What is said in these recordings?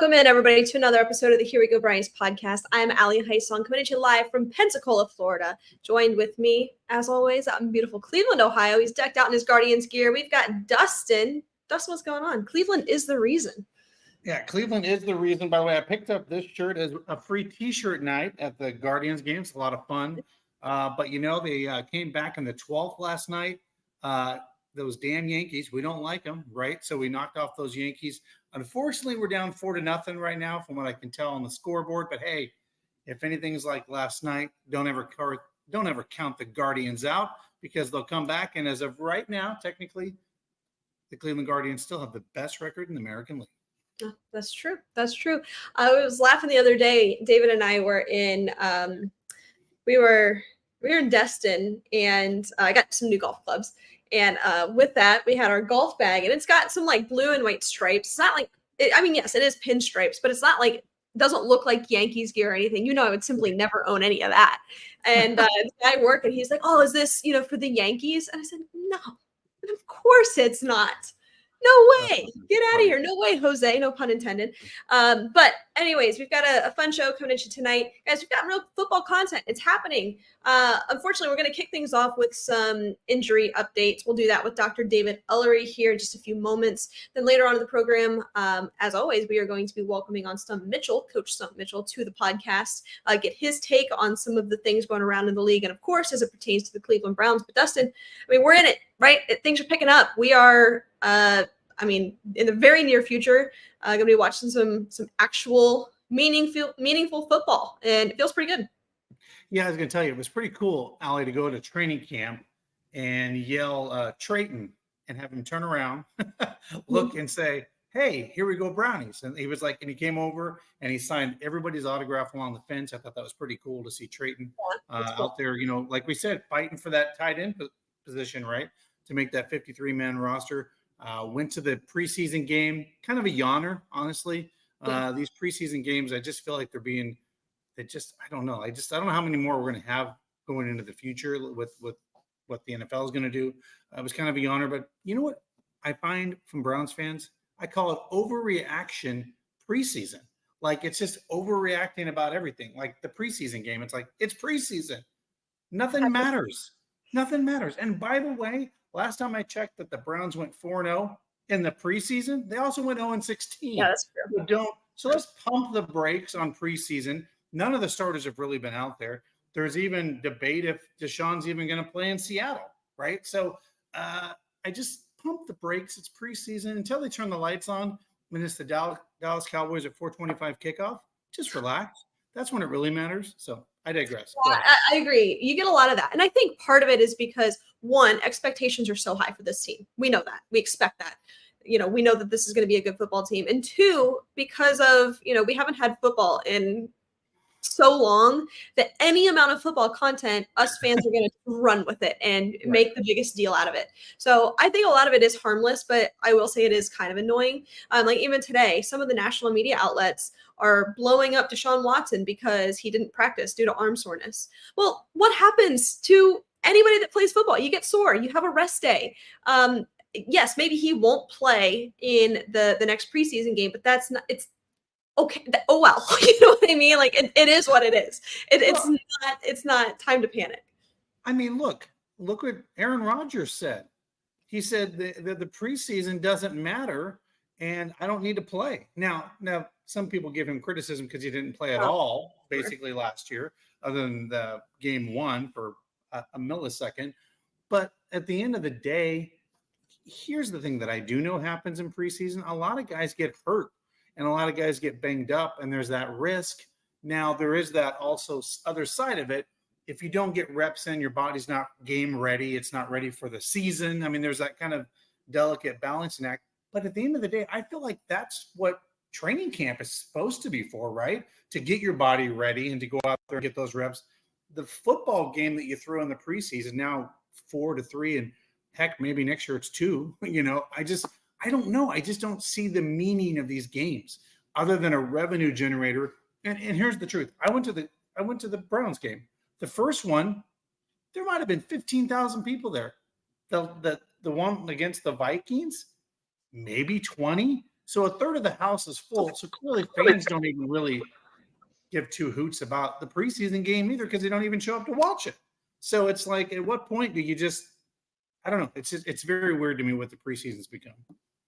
Welcome in, everybody, to another episode of the Here We Go Brownies podcast. I'm Allie Heisong, coming to you live from Pensacola, Florida. Joined with me, as always, out in beautiful Cleveland, Ohio. He's decked out in his Guardians gear. We've got Dustin. Dustin, what's going on? Cleveland is the reason. Yeah, Cleveland is the reason. By the way, I picked up this shirt as a free T-shirt night at the Guardians game. It's a lot of fun. But, you know, they came back in the 12th last night. Those damn Yankees, we don't like them, right? So we knocked off those Yankees. Unfortunately, we're down 4-0 right now from what I can tell on the scoreboard. But, hey, if anything's like last night, don't ever count the Guardians out because they'll come back. And as of right now, technically, the Cleveland Guardians still have the best record in the American League. Oh, that's true. That's true. I was laughing the other day. David and I were in we were in Destin, and I got some new golf clubs. And with that, we had our golf bag, and it's got some like blue and white stripes. It's not like, yes, it is pinstripes, but it's not like, it doesn't look like Yankees gear or anything. You know, I would simply never own any of that. And the guy at work, and he's like, "Oh, is this, for the Yankees?" And I said, "No, of course it's not. No way. Get out of here. No way, Jose. No pun intended." But anyways, we've got a fun show coming at you tonight. Guys, we've got real football content. It's happening. Unfortunately, we're going to kick things off with some injury updates. We'll do that with Dr. David Ellery here in just a few moments. Then later on in the program, as always, we are going to be welcoming on Stump Mitchell, Coach Stump Mitchell, to the podcast, get his take on some of the things going around in the league. And of course, as it pertains to the Cleveland Browns. But Dustin, we're in it, right? Things are picking up. We are, in the very near future, going to be watching some actual meaningful football, and it feels pretty good. Yeah, I was going to tell you, it was pretty cool, Allie, to go to training camp and yell Trayton and have him turn around, look and say, "Hey, here we go, Brownies." And he was like, and he came over and he signed everybody's autograph along the fence. I thought that was pretty cool to see Trayton cool. Out there, like we said, fighting for that tight end position, right, to make that 53-man roster. Went to the preseason game, kind of a yawner, honestly. These preseason games, I just feel like I don't know. I don't know how many more we're going to have going into the future with what the NFL is going to do. It was kind of a yawner, but you know what I find from Browns fans? I call it overreaction preseason. Like, it's just overreacting about everything. Like the preseason game, it's like, it's preseason. Nothing matters. Nothing matters. And by the way, last time I checked that the Browns went 4-0 in the preseason, they also went 0-16. Yeah, that's true. So let's pump the brakes on preseason. None of the starters have really been out there. There's even debate if Deshaun's even going to play in Seattle, right? So I just pump the brakes. It's preseason until they turn the lights on when it's the Dallas Cowboys at 4:25 kickoff. Just relax. That's when it really matters. So I digress. Yeah, I agree. You get a lot of that. And I think part of it is because, one, expectations are so high for this team. We know that. We expect that. We know that this is going to be a good football team. And two, because of, we haven't had football in so long that any amount of football content, us fans are going to run with it and make the biggest deal out of it. So I think a lot of it is harmless, but I will say it is kind of annoying. Like even today, some of the national media outlets are blowing up Deshaun Watson because he didn't practice due to arm soreness. Well, what happens to anybody that plays football? You get sore, you have a rest day. Yes, maybe he won't play in the next preseason game, but that's not, it's okay. Oh, well, you know what I mean? Like it is what it is. It's not time to panic. I mean, look what Aaron Rodgers said. He said the preseason doesn't matter and I don't need to play. Now, some people give him criticism because he didn't play at all, basically last year, other than the game one for a millisecond. But at the end of the day, here's the thing that I do know happens in preseason. A lot of guys get hurt and a lot of guys get banged up, and there's that risk. Now, there is that also other side of it. If you don't get reps in, your body's not game ready. It's not ready for the season. I mean, there's that kind of delicate balancing act. But at the end of the day, I feel like that's what training camp is supposed to be for, right? To get your body ready and to go out there and get those reps. The football game that you throw in the preseason, now 4-3, and heck, maybe next year it's 2. I don't know. I just don't see the meaning of these games other than a revenue generator. And here's the truth. I went to the Browns game. The first one, there might have been 15,000 people there. The one against the Vikings, maybe 20. So a third of the house is full. So clearly fans don't even really give two hoots about the preseason game either because they don't even show up to watch it. So it's like, at what point do you just, I don't know. It's very weird to me what the preseason's become.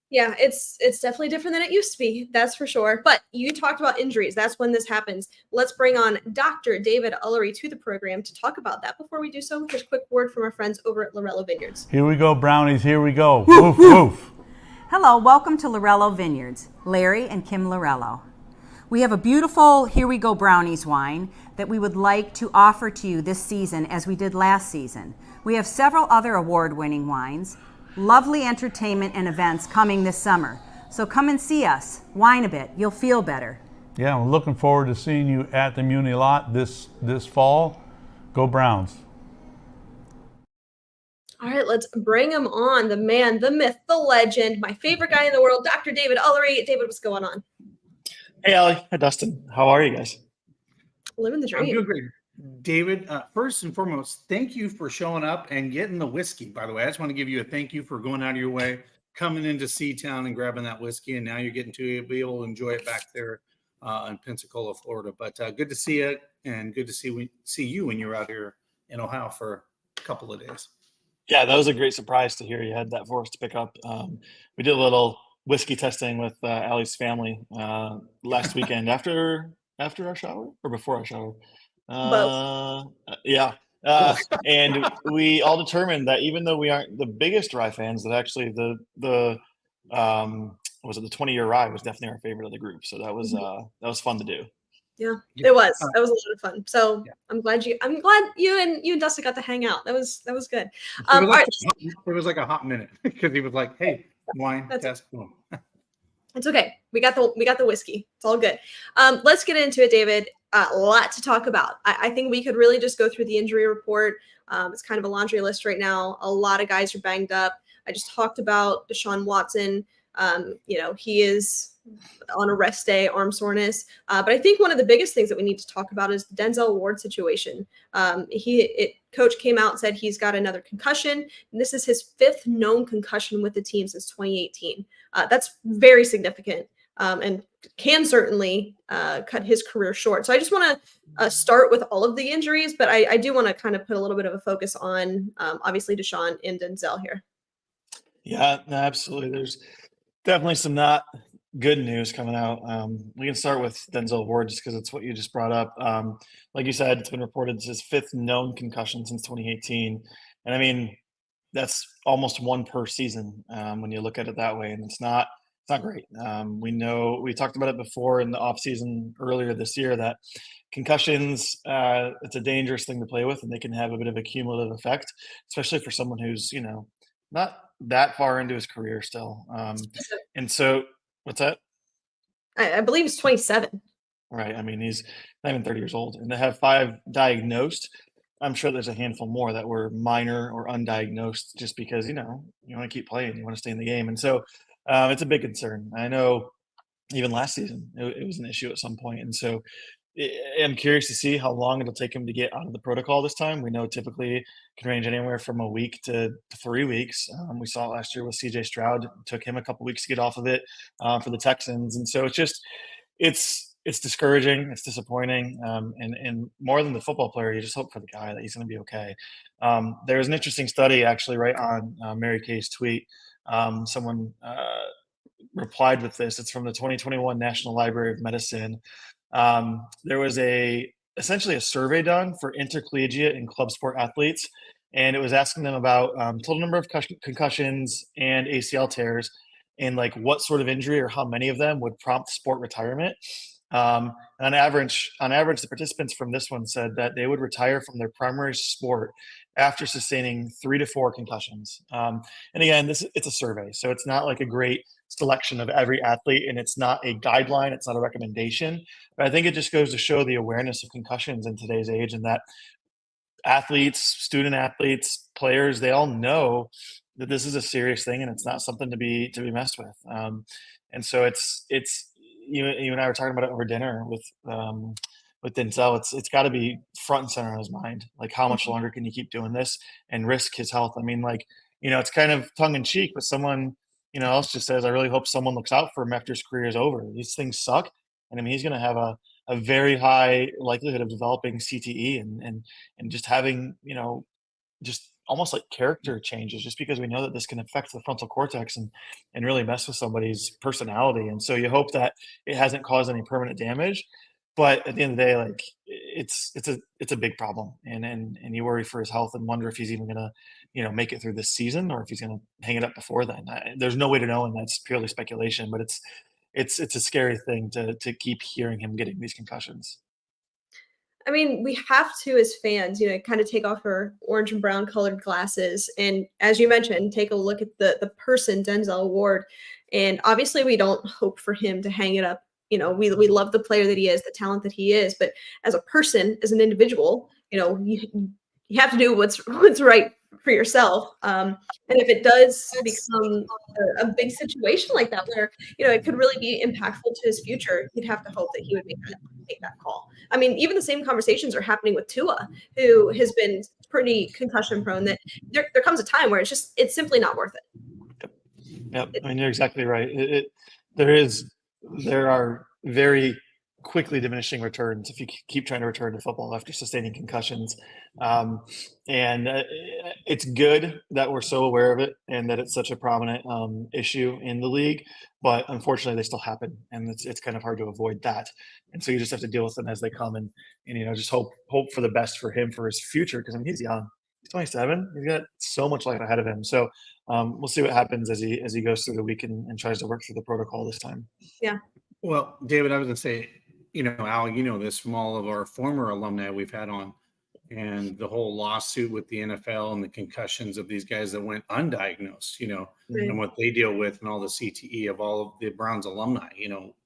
Yeah, it's definitely different than it used to be. That's for sure. But you talked about injuries. That's when this happens. Let's bring on Dr. David Ullery to the program to talk about that. Before we do so, here's a quick word from our friends over at Lorello Vineyards. Here we go, Brownies. Here we go. Woof, woof. Hello, welcome to Lorello Vineyards, Larry and Kim Lorello. We have a beautiful Here We Go Brownies wine that we would like to offer to you this season as we did last season. We have several other award-winning wines, lovely entertainment and events coming this summer. So come and see us, wine a bit, you'll feel better. Yeah, I'm looking forward to seeing you at the Muni lot this fall. Go Browns. All right, let's bring him on. The man, the myth, the legend, my favorite guy in the world, Dr. David Ullery. David, what's going on? Hey, Allie. Hi, Dustin. How are you guys? Living the dream. I'm doing great. David, first and foremost, thank you for showing up and getting the whiskey. By the way, I just want to give you a thank you for going out of your way, coming into Seatown and grabbing that whiskey, and now you're getting to be able to enjoy it back there in Pensacola, Florida. But good to see you, and good to see you when you're out here in Ohio for a couple of days. Yeah, that was a great surprise to hear you had that for us to pick up. We did a little whiskey testing with Allie's family last weekend after our shower or before our shower. Yeah. And we all determined that even though we aren't the biggest rye fans, that actually the 20-year rye was definitely our favorite of the group. So that was fun to do. Yeah, it was. That was a lot of fun. So yeah. I'm glad you and Dustin got to hang out. That was good. It was like a hot minute because he was like, "Hey, wine test." Boom. It's okay. We got the whiskey. It's all good. Let's get into it, David. A lot to talk about. I think we could really just go through the injury report. It's kind of a laundry list right now. A lot of guys are banged up. I just talked about Deshaun Watson. He is on a rest day, arm soreness. But I think one of the biggest things that we need to talk about is the Denzel Ward situation. Coach came out and said he's got another concussion. And this is his 5th known concussion with the team since 2018. That's very significant and can certainly cut his career short. So I just want to start with all of the injuries, but I do want to kind of put a little bit of a focus on obviously Deshaun and Denzel here. Yeah, no, absolutely. There's definitely some not good news coming out. We can start with Denzel Ward just because it's what you just brought up. Like you said, it's been reported it's his 5th known concussion since 2018. And I mean, that's almost one per season when you look at it that way. And it's not great. We talked about it before in the offseason earlier this year that concussions, it's a dangerous thing to play with, and they can have a bit of a cumulative effect, especially for someone who's, not that far into his career still. And so what's that? I believe he's 27. Right. I mean, he's not even 30 years old. And to have 5 diagnosed, I'm sure there's a handful more that were minor or undiagnosed just because, you want to keep playing, you want to stay in the game. And so it's a big concern. I know even last season it was an issue at some point. And so I'm curious to see how long it'll take him to get out of the protocol this time. We know typically it can range anywhere from a week to 3 weeks. We saw it last year with CJ Stroud. It took him a couple weeks to get off of it for the Texans. And so it's discouraging. It's disappointing. And more than the football player, you just hope for the guy that he's going to be okay. There was an interesting study actually right on Mary Kay's tweet. Someone replied with this. It's from the 2021 National Library of Medicine. There was essentially a survey done for intercollegiate and club sport athletes, and it was asking them about total number of concussions and ACL tears, and like what sort of injury or how many of them would prompt sport retirement. And on average, the participants from this one said that they would retire from their primary sport after sustaining 3 to 4 concussions. And again, it's a survey, so it's not like a great selection of every athlete, and it's not a guideline, it's not a recommendation. But I think it just goes to show the awareness of concussions in today's age, and that athletes, student athletes, players, they all know that this is a serious thing and it's not something to be messed with. And so it's you and I were talking about it over dinner with Denzel. It's got to be front and center on his mind. Like, how much longer can you keep doing this and risk his health? I mean, it's kind of tongue in cheek, but someone else just says, I really hope someone looks out for him after his career is over. These things suck. And I mean, he's going to have a very high likelihood of developing CTE and just having, just almost like character changes, just because we know that this can affect the frontal cortex and really mess with somebody's personality. And so you hope that it hasn't caused any permanent damage. But at the end of the day, like it's a big problem, and you worry for his health and wonder if he's even gonna, make it through this season or if he's gonna hang it up before then. There's no way to know, and that's purely speculation. But it's a scary thing to keep hearing him getting these concussions. I mean, we have to, as fans, kind of take off our orange and brown colored glasses. And as you mentioned, take a look at the person, Denzel Ward. And obviously, we don't hope for him to hang it up. We love the player that he is, the talent that he is. But as a person, as an individual, you have to do what's right for yourself. And if it does become a big situation like that, where it could really be impactful to his future, you'd have to hope that he would make that call. I mean, even the same conversations are happening with Tua, who has been pretty concussion prone. That there comes a time where it's simply not worth it. Yep, I mean, you're exactly right. There are very quickly diminishing returns if you keep trying to return to football after sustaining concussions. And it's good that we're so aware of it and that it's such a prominent issue in the league. But unfortunately, they still happen, and it's kind of hard to avoid that. And so you just have to deal with them as they come, and just hope for the best for him for his future, because I mean, he's young. He's 27. He's got so much life ahead of him. So we'll see what happens as he goes through the week and tries to work through the protocol this time. Yeah. Well, David, I was going to say, Al, this from all of our former alumni we've had on, and the whole lawsuit with the NFL and the concussions of these guys that went undiagnosed, and what they deal with, and all the CTE of all of the Browns alumni.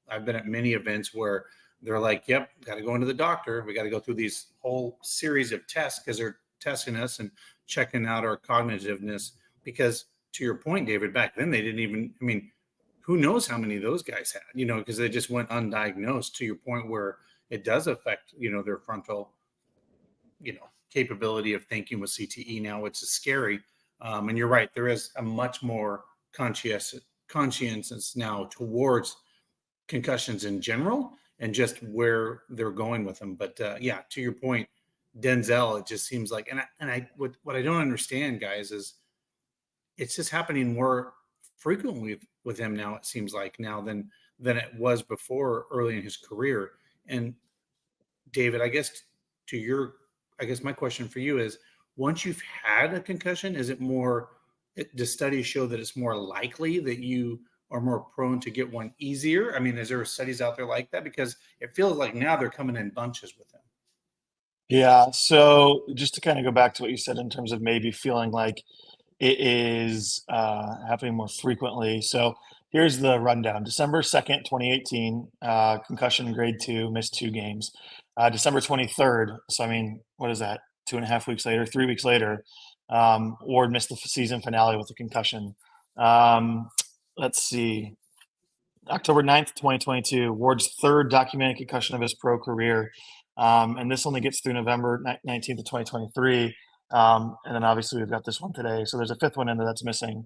I've been at many events where they're like, yep, got to go into the doctor. We got to go through these whole series of tests because they're testing us and checking out our cognitiveness. Because to your point, David, back then they didn't even, who knows how many of those guys had, because they just went undiagnosed, to your point, where it does affect, their frontal, capability of thinking with CTE now, which is scary. And you're right. There is a much more conscientious now towards concussions in general and just where they're going with them. But yeah, to your point, Denzel, it just seems like, what I don't understand, guys, is it's just happening more frequently with him now, it seems like, now than it was before, early in his career. And David, I guess my question for you is, once you've had a concussion, is it more, do studies show that it's more likely that you are more prone to get one easier? I mean, is there studies out there like that? Because it feels like now they're coming in bunches with him. Yeah. So just to kind of go back to what you said in terms of maybe feeling like it is happening more frequently. So here's the rundown. December 2nd, 2018, concussion grade 2, missed 2 games. December 23rd, so I mean, what is that? 2.5 weeks later, 3 weeks later, Ward missed the season finale with a concussion. Let's see. October 9th, 2022, Ward's 3rd documented concussion of his pro career. And this only gets through November 19th of 2023. And then obviously we've got this one today. So there's a 5th one in there that's missing.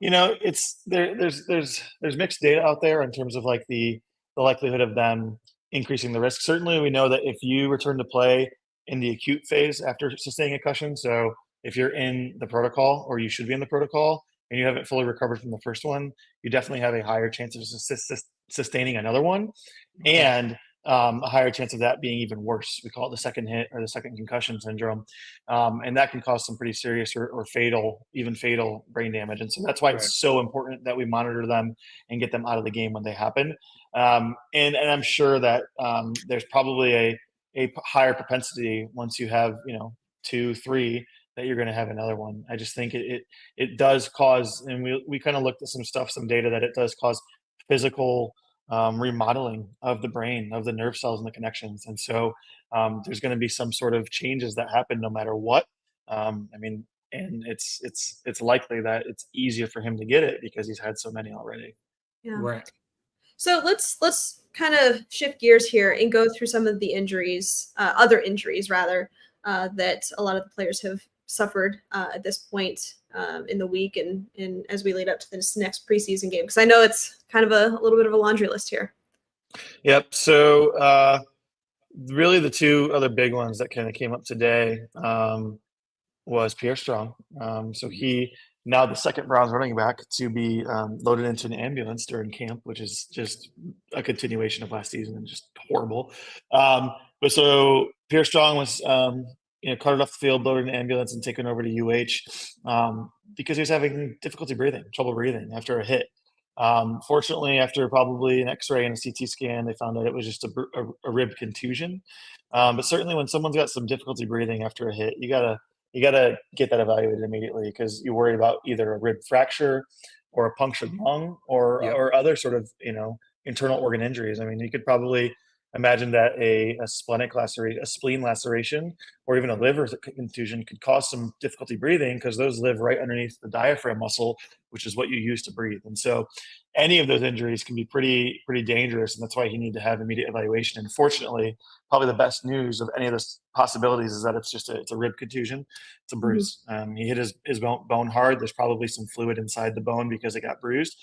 It's there's mixed data out there in terms of like the likelihood of them increasing the risk. Certainly we know that if you return to play in the acute phase after sustaining a concussion, so if you're in the protocol, or you should be in the protocol, and you haven't fully recovered from the first one, you definitely have a higher chance of sustaining another one. And a higher chance of that being even worse. We call it the second hit or the second concussion syndrome. And that can cause some pretty serious or fatal, even fatal brain damage. And so that's why it's so important that we monitor them and get them out of the game when they happen. And I'm sure that there's probably a higher propensity once you have, 2, 3, that you're going to have another one. I just think it does cause, and we kind of looked at some data that it does cause physical remodeling of the brain, of the nerve cells and the connections. And so there's going to be some sort of changes that happen no matter what. And it's likely that it's easier for him to get it because he's had so many already. Yeah. Right. So let's kind of shift gears here and go through some of the injuries, other injuries rather, that a lot of the players have suffered at this point in the week and as we lead up to this next preseason game? Because I know it's kind of a little bit of a laundry list here. Yep. So really the two other big ones that kind of came up today was Pierre Strong. So he now the second Browns running back to be loaded into an ambulance during camp, which is just a continuation of last season and just horrible. But so Pierre Strong was carted off the field, loaded in an ambulance, and taken over to UH because he was having difficulty breathing, trouble breathing after a hit. Fortunately, after probably an X-ray and a CT scan, they found out it was just a rib contusion. But certainly, when someone's got some difficulty breathing after a hit, you gotta get that evaluated immediately because you worry about either a rib fracture or a punctured lung or other sort of internal organ injuries. I mean, you could probably imagine that a splenic laceration, a spleen laceration, or even a liver contusion could cause some difficulty breathing because those live right underneath the diaphragm muscle, which is what you use to breathe. And so any of those injuries can be pretty dangerous, and that's why you need to have immediate evaluation. And fortunately, probably the best news of any of those possibilities is that it's a rib contusion. It's a bruise. He hit his bone hard. There's probably some fluid inside the bone because it got bruised.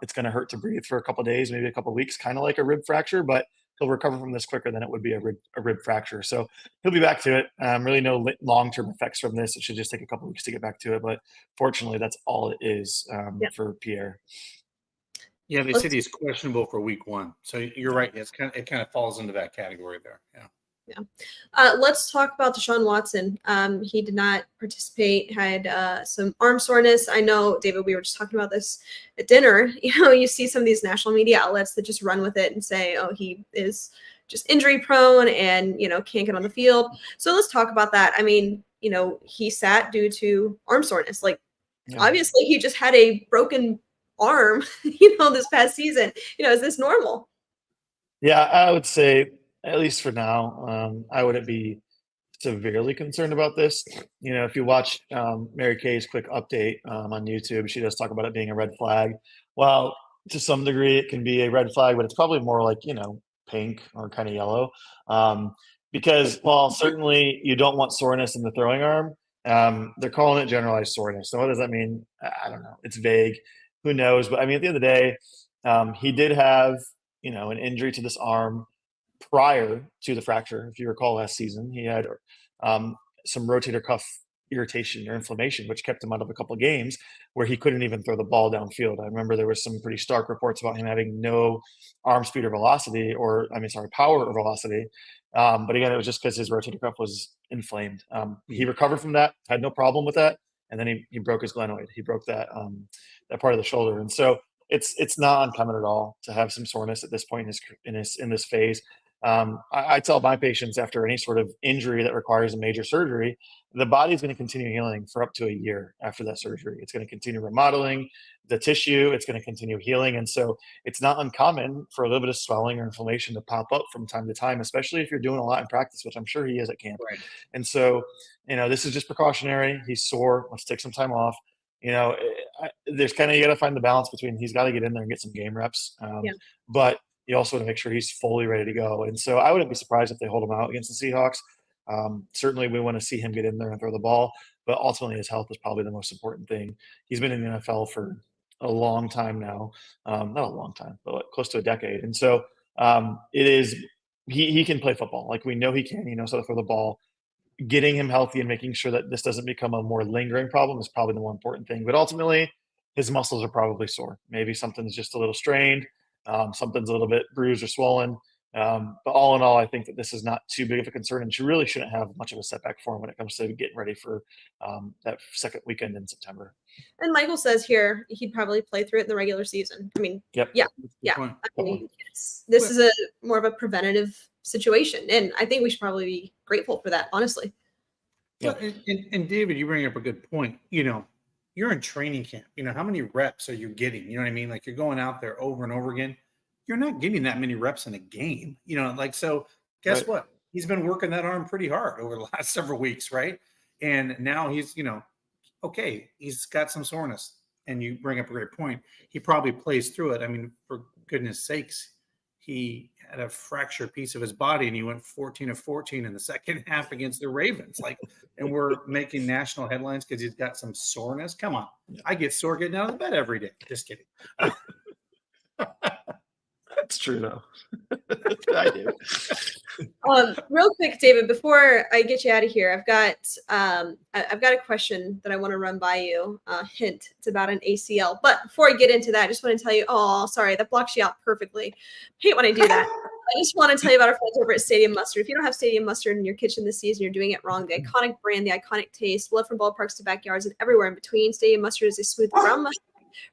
It's going to hurt to breathe for a couple of days, maybe a couple of weeks, kind of like a rib fracture, but he'll recover from this quicker than it would be a rib fracture. So he'll be back to it. Really no long-term effects from this. It should just take a couple of weeks to get back to it. But fortunately, that's all it is for Pierre. Yeah, they said he's questionable for week 1. So you're right. It kind of falls into that category there. Yeah. Let's talk about Deshaun Watson. He did not participate, had some arm soreness. I know, David, we were just talking about this at dinner. You see some of these national media outlets that just run with it and say, oh, he is just injury prone and, can't get on the field. So let's talk about that. I mean, he sat due to arm soreness. Obviously he just had a broken arm, this past season. Is this normal? Yeah, I would say, at least for now, I wouldn't be severely concerned about this. If you watch Mary Kay's quick update on YouTube, she does talk about it being a red flag. Well, to some degree, it can be a red flag, but it's probably more like, pink or kind of yellow. Because while certainly you don't want soreness in the throwing arm, they're calling it generalized soreness. So what does that mean? I don't know. It's vague. Who knows? But I mean, at the end of the day, he did have, an injury to this arm prior to the fracture. If you recall last season, he had some rotator cuff irritation or inflammation, which kept him out of a couple of games where he couldn't even throw the ball downfield. I remember there was some pretty stark reports about him having no arm speed or velocity, power or velocity. But again, it was just because his rotator cuff was inflamed. He recovered from that, had no problem with that, and then he broke his glenoid. He broke that part of the shoulder, and so it's not uncommon at all to have some soreness at this point in this phase. I tell my patients after any sort of injury that requires a major surgery, the body's going to continue healing for up to a year after that surgery. It's going to continue remodeling the tissue. It's going to continue healing. And so it's not uncommon for a little bit of swelling or inflammation to pop up from time to time, especially if you're doing a lot in practice, which I'm sure he is at camp. Right. And so, this is just precautionary. He's sore. Let's take some time off. There's kind of, you got to find the balance between he's got to get in there and get some game reps. But you also want to make sure he's fully ready to go. And so I wouldn't be surprised if they hold him out against the Seahawks. Certainly we want to see him get in there and throw the ball, but ultimately his health is probably the most important thing. He's been in the NFL for a long time now. Not a long time, but close to a decade. And so he can play football. Like we know he can, he knows how to throw the ball. Getting him healthy and making sure that this doesn't become a more lingering problem is probably the more important thing. But ultimately his muscles are probably sore. Maybe something's just a little strained. Something's a little bit bruised or swollen. But all in all, I think that this is not too big of a concern, and she really shouldn't have much of a setback for him when it comes to getting ready for that second weekend in September. And Michael says here he'd probably play through it in the regular season. I mean, Yep. Yeah. I mean, this is a more of a preventative situation, and I think we should probably be grateful for that, honestly. Yeah. And David, you bring up a good point. You're in training camp. How many reps are you getting? You know what I mean? Like you're going out there over and over again. You're not getting that many reps in a game. So guess Right. what? He's been working that arm pretty hard over the last several weeks, right? And now he's, okay, he's got some soreness. And you bring up a great point. He probably plays through it. I mean, for goodness sakes, he had a fractured piece of his body and he went 14 of 14 in the second half against the Ravens. And we're making national headlines because he's got some soreness. Come on. I get sore getting out of the bed every day. Just kidding. That's true, though. I do. Real quick, David, before I get you out of here, I've got a question that I want to run by you. Hint, it's about an ACL. But before I get into that, I just want to tell you, sorry, that blocks you out perfectly. Hate when I do that. I just want to tell you about our friends over at Stadium Mustard. If you don't have Stadium Mustard in your kitchen this season, you're doing it wrong. The iconic brand, the iconic taste, love from ballparks to backyards and everywhere in between. Stadium Mustard is a smooth brown mustard,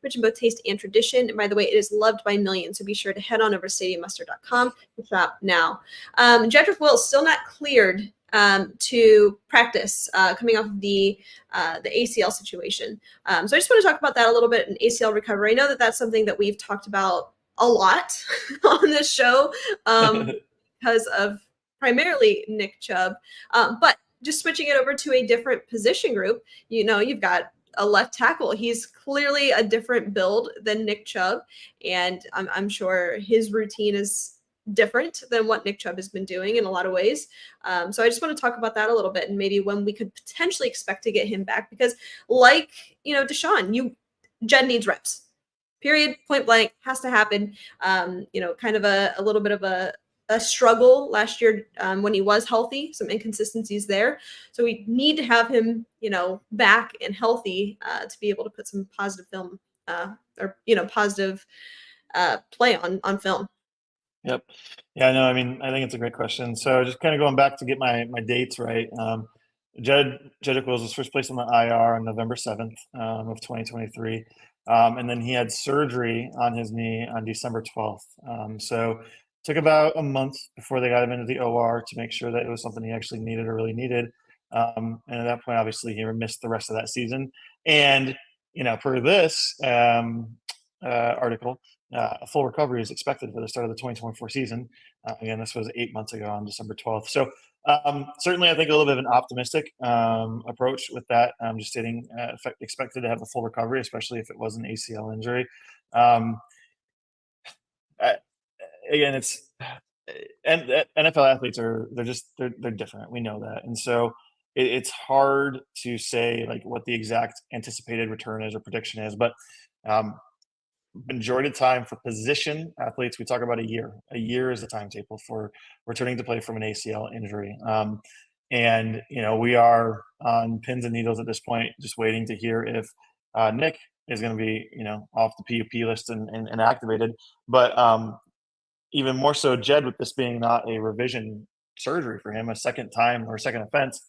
rich in both taste and tradition. And by the way, it is loved by millions. So be sure to head on over to stadiummustard.com to shop now. Jedrick Wills still not cleared to practice coming off of the ACL situation. So I just want to talk about that a little bit in ACL recovery. I know that that's something that we've talked about a lot on this show because of primarily Nick Chubb. But just switching it over to a different position group, you've got a left tackle. He's clearly a different build than Nick Chubb, and I'm sure his routine is different than what Nick Chubb has been doing in a lot of ways. So I just want to talk about that a little bit and maybe when we could potentially expect to get him back, because like, Deshaun, Jed needs reps. Period, point blank, has to happen. Kind of a little bit of a struggle last year when he was healthy, some inconsistencies there. So we need to have him, back and healthy to be able to put some positive film positive play on film. Yep. Yeah, no, I think it's a great question. So just kind of going back to get my dates right. Jedrick Wills was first placed on the IR on November 7th of 2023. And then he had surgery on his knee on December 12th. So took about a month before they got him into the OR to make sure that it was something he actually needed or really needed. And at that point, obviously, he missed the rest of that season. And, per this article, a full recovery is expected for the start of the 2024 season. Again, this was 8 months ago on December 12th. So certainly, I think a little bit of an optimistic approach with that. Just stating expected to have a full recovery, especially if it was an ACL injury. Again, it's and NFL athletes they're different. We know that, and so it's hard to say like what the exact anticipated return is or prediction is, but majority of time for position athletes, we talk about a year. A year is the timetable for returning to play from an ACL injury. And, we are on pins and needles at this point, just waiting to hear if Nick is going to be, off the PUP list and activated. But even more so, Jed, with this being not a revision surgery for him, a second time or second offense,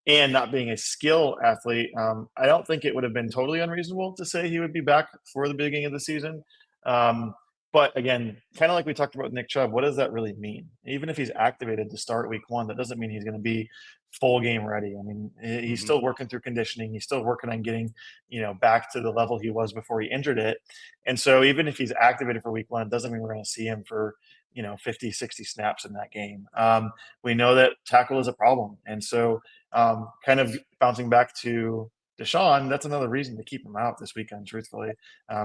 and not being a skill athlete, I don't think it would have been totally unreasonable to say he would be back for the beginning of the season. But again, kind of like we talked about with Nick Chubb, what does that really mean? Even if he's activated to start week 1, that doesn't mean he's going to be full game ready. He's still working through conditioning. He's still working on getting, back to the level he was before he injured it. And so even if he's activated for week 1, it doesn't mean we're going to see him for, 50, 60 snaps in that game. We know that tackle is a problem. And so kind of bouncing back to Deshaun, that's another reason to keep him out this weekend, truthfully.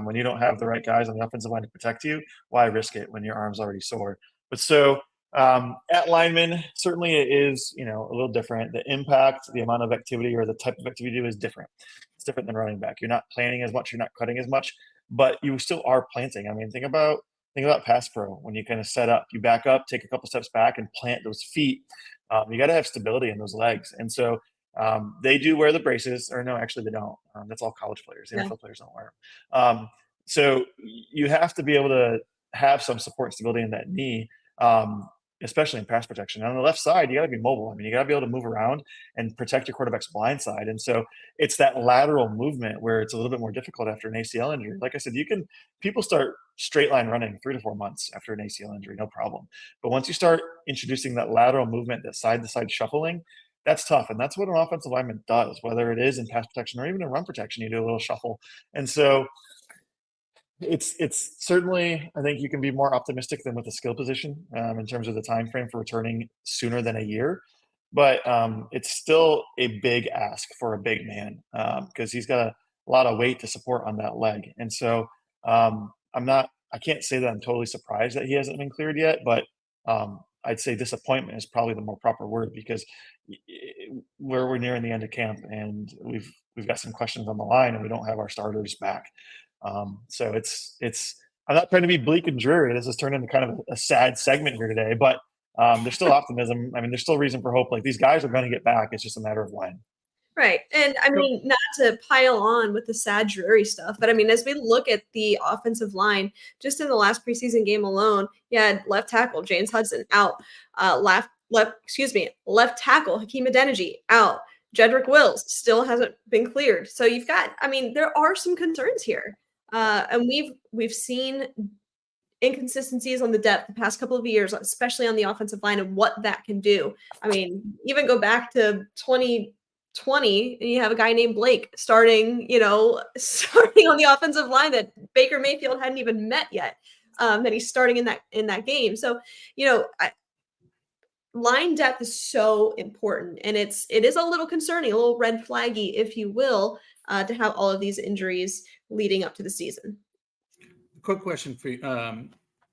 When you don't have the right guys on the offensive line to protect you, why risk it when your arm's already sore? But so at lineman, certainly it is, a little different. The impact, the amount of activity or the type of activity you do is different. It's different than running back. You're not planning as much, you're not cutting as much, but you still are planting. Think about pass pro. When you kind of set up, you back up, take a couple steps back and plant those feet. You got to have stability in those legs. And so they do wear the braces, or no, actually they don't. That's all college players. The NFL players don't wear them. So you have to be able to have some support and stability in that knee, especially in pass protection. On the left side, you got to be mobile. You got to be able to move around and protect your quarterback's blind side. And so it's that lateral movement where it's a little bit more difficult after an ACL injury. Like I said, people start straight line running 3 to 4 months after an ACL injury, no problem. But once you start introducing that lateral movement, that side to side shuffling, that's tough. And that's what an offensive lineman does, whether it is in pass protection or even in run protection, you do a little shuffle. And so it's certainly, I think you can be more optimistic than with a skill position in terms of the time frame for returning sooner than a year. But it's still a big ask for a big man because he's got a lot of weight to support on that leg. And so I'm not I can't say that I'm totally surprised that he hasn't been cleared yet, but I'd say disappointment is probably the more proper word because we're nearing the end of camp and we've got some questions on the line and we don't have our starters back. So it's I'm not trying to be bleak and dreary. This has turned into kind of a sad segment here today, but there's still optimism. I mean, there's still reason for hope. Like these guys are going to get back. It's just a matter of when. Right. And I mean, not to pile on with the sad, dreary stuff, but I mean, as we look at the offensive line, just in the last preseason game alone, you had left tackle James Hudson out, left tackle Hakeem Adeniji out. Jedrick Wills still hasn't been cleared. So you've got, I mean, there are some concerns here. And we've seen inconsistencies on the depth the past couple of years, especially on the offensive line and what that can do. I mean, even go back to 2020 and you have a guy named Blake starting on the offensive line that Baker Mayfield hadn't even met yet. That he's starting in that game. So, line depth is so important, and it is a little concerning, a little red flaggy, if you will, to have all of these injuries leading up to the season. Quick question for you,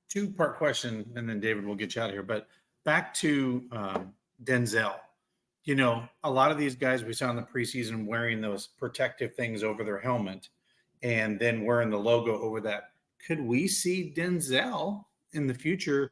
two-part question, and then David will get you out of here. But back to Denzel. A lot of these guys we saw in the preseason wearing those protective things over their helmet and then wearing the logo over that. Could we see Denzel in the future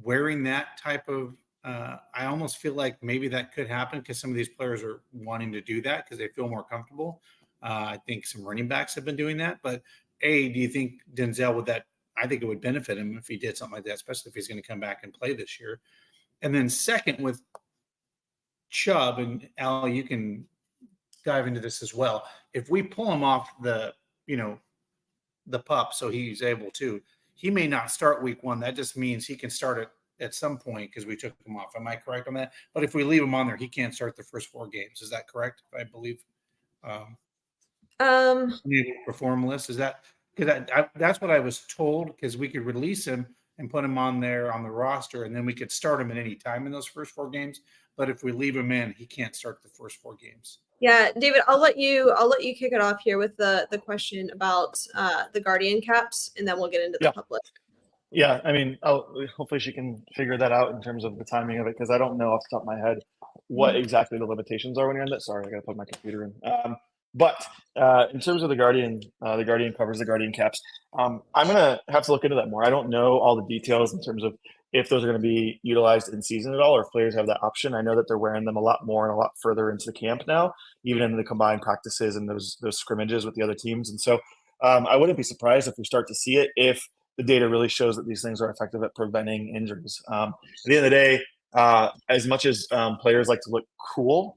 wearing that type of I almost feel like maybe that could happen because some of these players are wanting to do that because they feel more comfortable. I think some running backs have been doing that. But, do you think Denzel would that – I think it would benefit him if he did something like that, especially if he's going to come back and play this year. And then second, with Chubb, and Al, you can dive into this as well. If we pull him off the pup so he's able to, he may not start week 1. That just means he can start it at some point because we took him off. Am I correct on that? But if we leave him on there, he can't start the first 4 games. Is that correct? I believe. Perform list. Is that because that's what I was told? Because we could release him and put him on there on the roster, and then we could start him at any time in those first 4 games. But if we leave him in, he can't start the first 4 games. Yeah, David, I'll let you kick it off here with the question about the Guardian caps, and then we'll get into the public. Yeah, I mean, hopefully she can figure that out in terms of the timing of it because I don't know off the top of my head what exactly the limitations are when you're in that. Sorry, I got to plug my computer in. But in terms of the Guardian covers, the Guardian caps, I'm going to have to look into that more. I don't know all the details in terms of if those are going to be utilized in season at all or if players have that option. I know that they're wearing them a lot more and a lot further into the camp now, even in the combined practices and those scrimmages with the other teams. And so I wouldn't be surprised if we start to see it if the data really shows that these things are effective at preventing injuries. At the end of the day, as much as players like to look cool,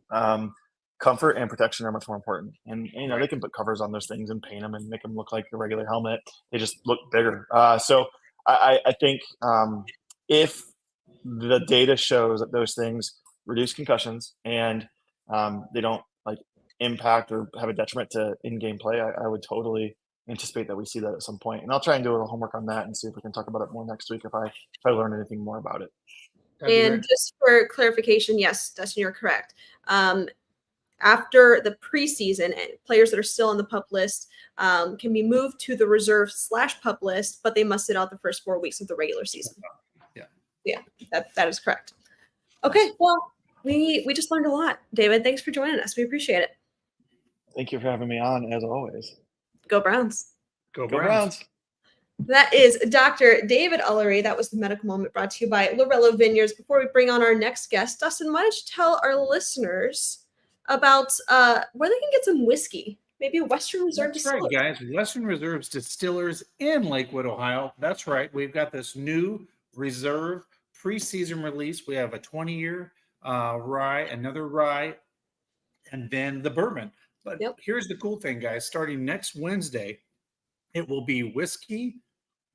comfort and protection are much more important. And they can put covers on those things and paint them and make them look like a regular helmet. They just look bigger. So I think if the data shows that those things reduce concussions and they don't impact or have a detriment to in-game play, I would totally anticipate that we see that at some point. And I'll try and do a little homework on that and see if we can talk about it more next week if I learn anything more about it. And just for clarification, yes, Dustin, you're correct. After the preseason, players that are still on the PUP list can be moved to the reserve/PUP list, but they must sit out the first 4 weeks of the regular season. Yeah, that is correct. Okay, well, we just learned a lot. David, thanks for joining us. We appreciate it. Thank you for having me on, as always. Go Browns. Go Browns. That is Dr. David Ullery. That was the medical moment brought to you by Lorello Vineyards. Before we bring on our next guest, Dustin, why don't you tell our listeners about where they can get some whiskey? Maybe a Western Reserve Distillers. That's right, guys. Western Reserve Distillers in Lakewood, Ohio. That's right. We've got this new Reserve preseason release. We have a 20-year rye, another rye, and then the bourbon. But here's the cool thing, guys. Starting next Wednesday, it will be whiskey,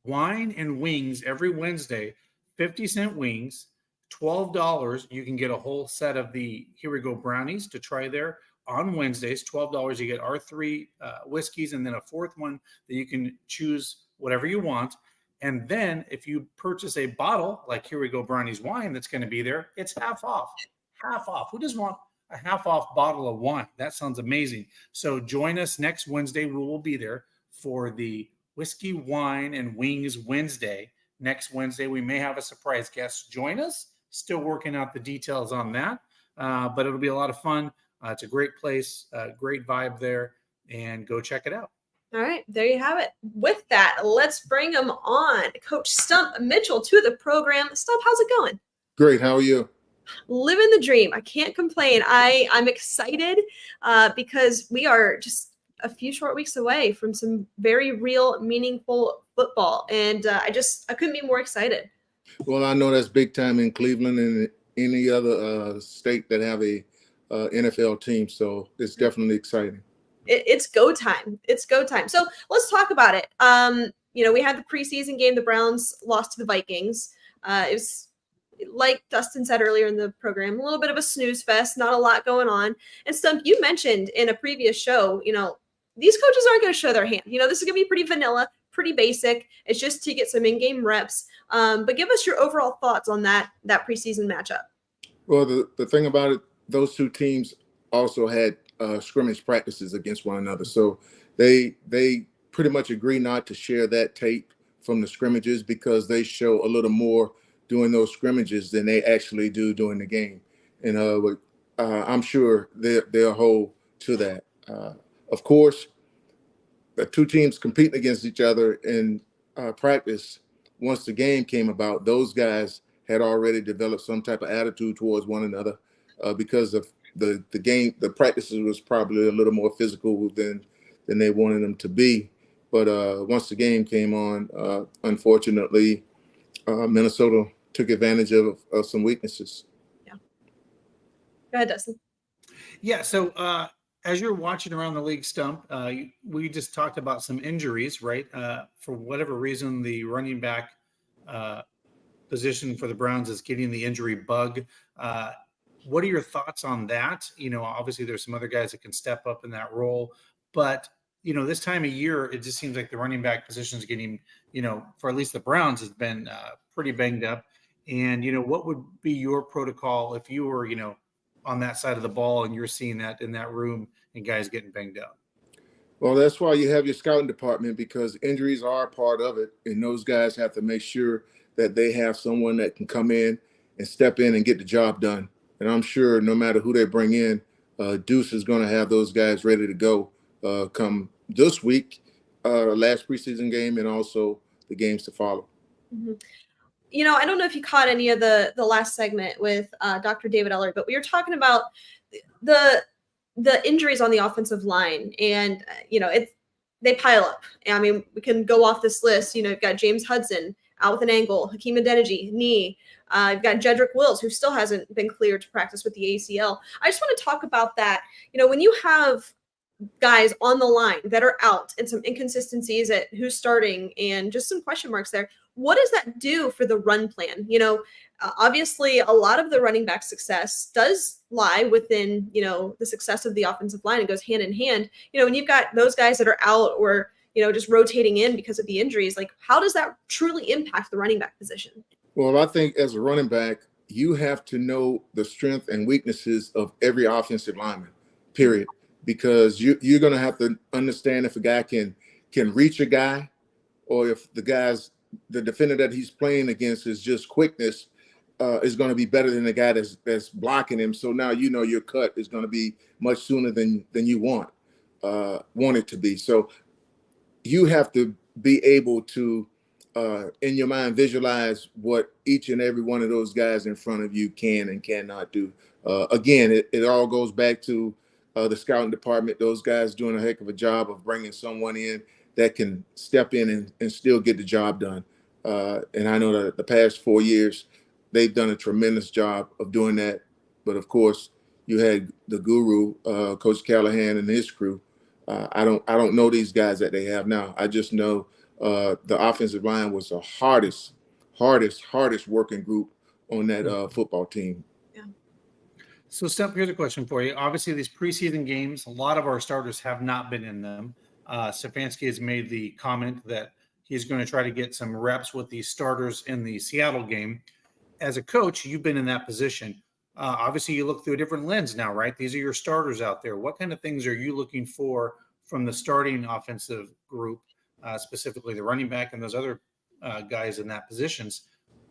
wine, and wings every Wednesday. 50-cent wings, $12. You can get a whole set of the Here We Go brownies to try there on Wednesdays. $12. You get our 3 whiskeys and then a 4th one that you can choose whatever you want. And then if you purchase a bottle like Here We Go brownies wine that's going to be there, it's half off. Half off. Who doesn't want a half off bottle of wine? That sounds amazing. So join us next Wednesday. We will be there for the Whiskey, Wine, and Wings Wednesday. Next Wednesday, we may have a surprise guest join us. Still working out the details on that, but it'll be a lot of fun. It's a great place, great vibe there, and go check it out. All right, there you have it. With that, let's bring him on. Coach Stump Mitchell to the program. Stump, how's it going? Great. How are you? Living the dream. I can't complain. I'm excited because we are just a few short weeks away from some very real, meaningful football, and I couldn't be more excited. Well, I know that's big time in Cleveland and any other state that have a NFL team, so it's definitely exciting. It's go time. It's go time. So let's talk about it. We had the preseason game. The Browns lost to the Vikings. It was, like Dustin said earlier in the program, a little bit of a snooze fest, not a lot going on. And Stump, you mentioned in a previous show, these coaches aren't going to show their hand. This is going to be pretty vanilla, pretty basic. It's just to get some in-game reps. But give us your overall thoughts on that preseason matchup. Well, the thing about it, those two teams also had scrimmage practices against one another. So they pretty much agree not to share that tape from the scrimmages because they show a little more during those scrimmages than they actually do during the game. And I'm sure they'll hold to that. Of course, the two teams competing against each other in practice, once the game came about, those guys had already developed some type of attitude towards one another because of the game. The practices was probably a little more physical than they wanted them to be. But once the game came on, unfortunately, Minnesota took advantage of some weaknesses. Yeah. Go ahead, Dustin. Yeah, so as you're watching around the league, Stump, we just talked about some injuries, right? For whatever reason, the running back position for the Browns is getting the injury bug. What are your thoughts on that? Obviously there's some other guys that can step up in that role, but this time of year, it just seems like the running back position is getting, for at least the Browns, has been pretty banged up. And, what would be your protocol if you were, on that side of the ball and you're seeing that in that room and guys getting banged up? Well, that's why you have your scouting department, because injuries are a part of it. And those guys have to make sure that they have someone that can come in and step in and get the job done. And I'm sure no matter who they bring in, Deuce is going to have those guys ready to go come this week, last preseason game, and also the games to follow. Mm-hmm. I don't know if you caught any of the last segment with Dr. David Eller, but we were talking about the injuries on the offensive line, and they pile up. I mean, we can go off this list. You've got James Hudson out with an ankle, Hakeem Adeniji knee. You've got Jedrick Wills, who still hasn't been cleared to practice with the ACL. I just want to talk about that. When you have guys on the line that are out and some inconsistencies at who's starting and just some question marks there, what does that do for the run plan? Obviously a lot of the running back success does lie within, the success of the offensive line. It goes hand in hand. When you've got those guys that are out or, just rotating in because of the injuries, like how does that truly impact the running back position? Well, I think as a running back, you have to know the strength and weaknesses of every offensive lineman, period. Because you're going to have to understand if a guy can reach a guy, or if the defender that he's playing against is just quickness, is going to be better than the guy that's blocking him. So now your cut is going to be much sooner than you want it to be. So you have to be able to, in your mind, visualize what each and every one of those guys in front of you can and cannot do. Again, it all goes back to the scouting department, those guys doing a heck of a job of bringing someone in that can step in and still get the job done. And I know that the past 4 years, they've done a tremendous job of doing that. But of course, you had the guru, Coach Callahan and his crew. I don't know these guys that they have now. I just know the offensive line was the hardest working group on that football team. So, Stump, here's a question for you. Obviously, these preseason games, a lot of our starters have not been in them. Stefanski has made the comment that he's going to try to get some reps with the starters in the Seattle game. As a coach, you've been in that position. Obviously, you look through a different lens now, right? These are your starters out there. What kind of things are you looking for from the starting offensive group specifically the running back and those other guys in that positions,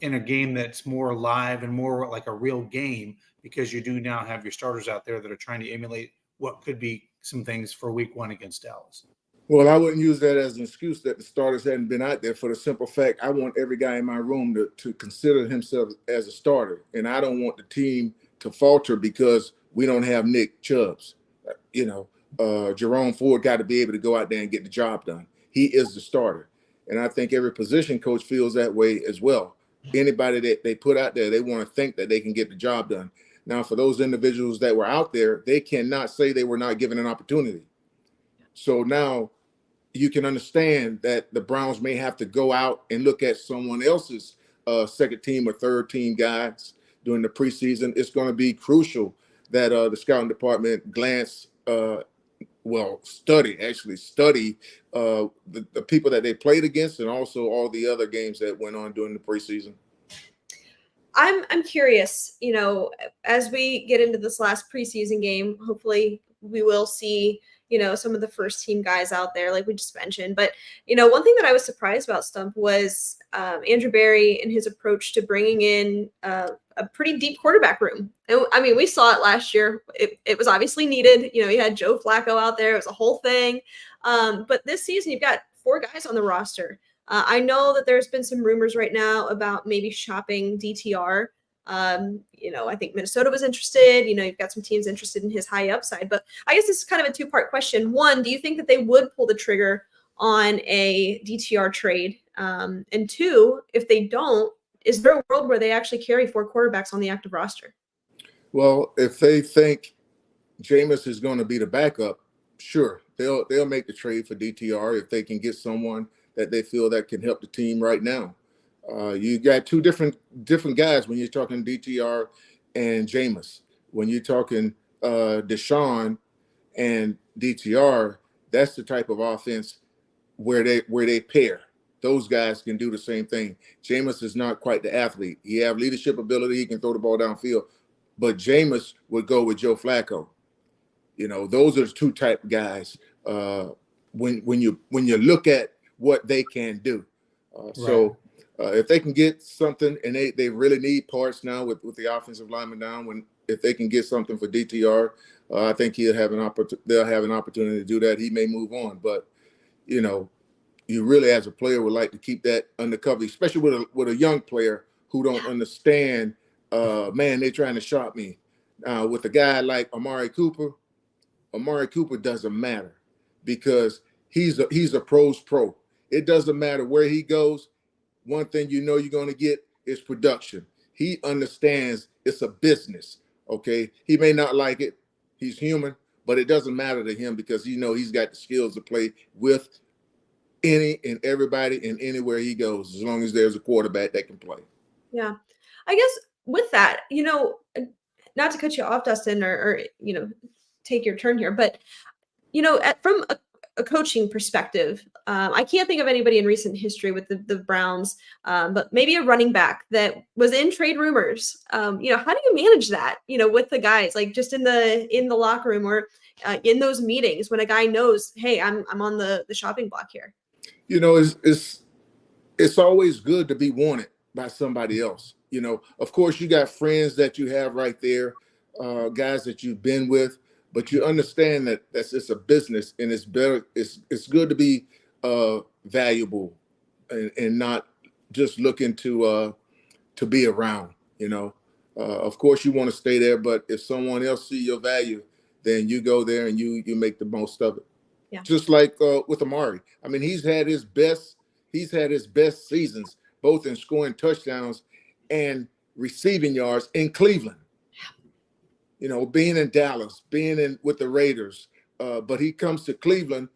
in a game that's more live and more like a real game, because you do now have your starters out there that are trying to emulate what could be some things for week 1 against Dallas. Well, I wouldn't use that as an excuse that the starters hadn't been out there, for the simple fact I want every guy in my room to consider himself as a starter. And I don't want the team to falter because we don't have Nick Chubbs. Jerome Ford got to be able to go out there and get the job done. He is the starter. And I think every position coach feels that way as well. Anybody that they put out there, they want to think that they can get the job done. Now, for those individuals that were out there, they cannot say they were not given an opportunity. So now you can understand that the Browns may have to go out and look at someone else's second team or third team guys during the preseason. It's going to be crucial that the scouting department study the people that they played against, and also all the other games that went on during the preseason. I'm curious, as we get into this last preseason game, hopefully we will see, some of the first team guys out there, like we just mentioned. But, one thing that I was surprised about, Stump, was Andrew Berry and his approach to bringing in a pretty deep quarterback room. And, I mean, we saw it last year. It was obviously needed. You had Joe Flacco out there. It was a whole thing. But this season, you've got 4 guys on the roster. I know that there's been some rumors right now about maybe shopping DTR. I think Minnesota was interested. You've got some teams interested in his high upside. But I guess this is kind of a 2-part question. One, do you think that they would pull the trigger on a DTR trade? And 2, if they don't, is there a world where they actually carry 4 quarterbacks on the active roster? Well, if they think Jameis is going to be the backup, sure, they'll make the trade for DTR if they can get someone that they feel that can help the team right now. You got 2 different guys when you're talking DTR and Jameis. When you're talking Deshaun and DTR, that's the type of offense where they pair. Those guys can do the same thing. Jameis is not quite the athlete. He have leadership ability. He can throw the ball downfield. But Jameis would go with Joe Flacco. Those are the 2 type of guys when you look at what they can do. So if they can get something, and they really need parts now with the offensive lineman down, if they can get something for DTR, I think they'll have an opportunity to do that. He may move on, but you really as a player would like to keep that undercover, especially with a young player who don't understand. Man, they're trying to shop me. With a guy like Amari Cooper doesn't matter because he's a pro's pro. It doesn't matter where he goes. One thing you're going to get is production. He understands it's a business, okay? He may not like it. He's human, but it doesn't matter to him because he's got the skills to play with any and everybody and anywhere he goes, as long as there's a quarterback that can play. Yeah. I guess with that, not to cut you off, Dustin, or take your turn here, but, from a coaching perspective, I can't think of anybody in recent history with the Browns, but maybe a running back that was in trade rumors. How do you manage that, with the guys, like just in the locker room or in those meetings when a guy knows, hey, I'm on the shopping block here? It's always good to be wanted by somebody else. Of course, you got friends that you have right there, guys that you've been with. But you understand that it's a business, and it's better. It's good to be valuable, and not just looking to be around. Of course you want to stay there, but if someone else see your value, then you go there and you make the most of it. Yeah. Just like with Amari. I mean, he's had his best seasons, both in scoring touchdowns and receiving yards in Cleveland. Being in Dallas, being with the Raiders, but he comes to Cleveland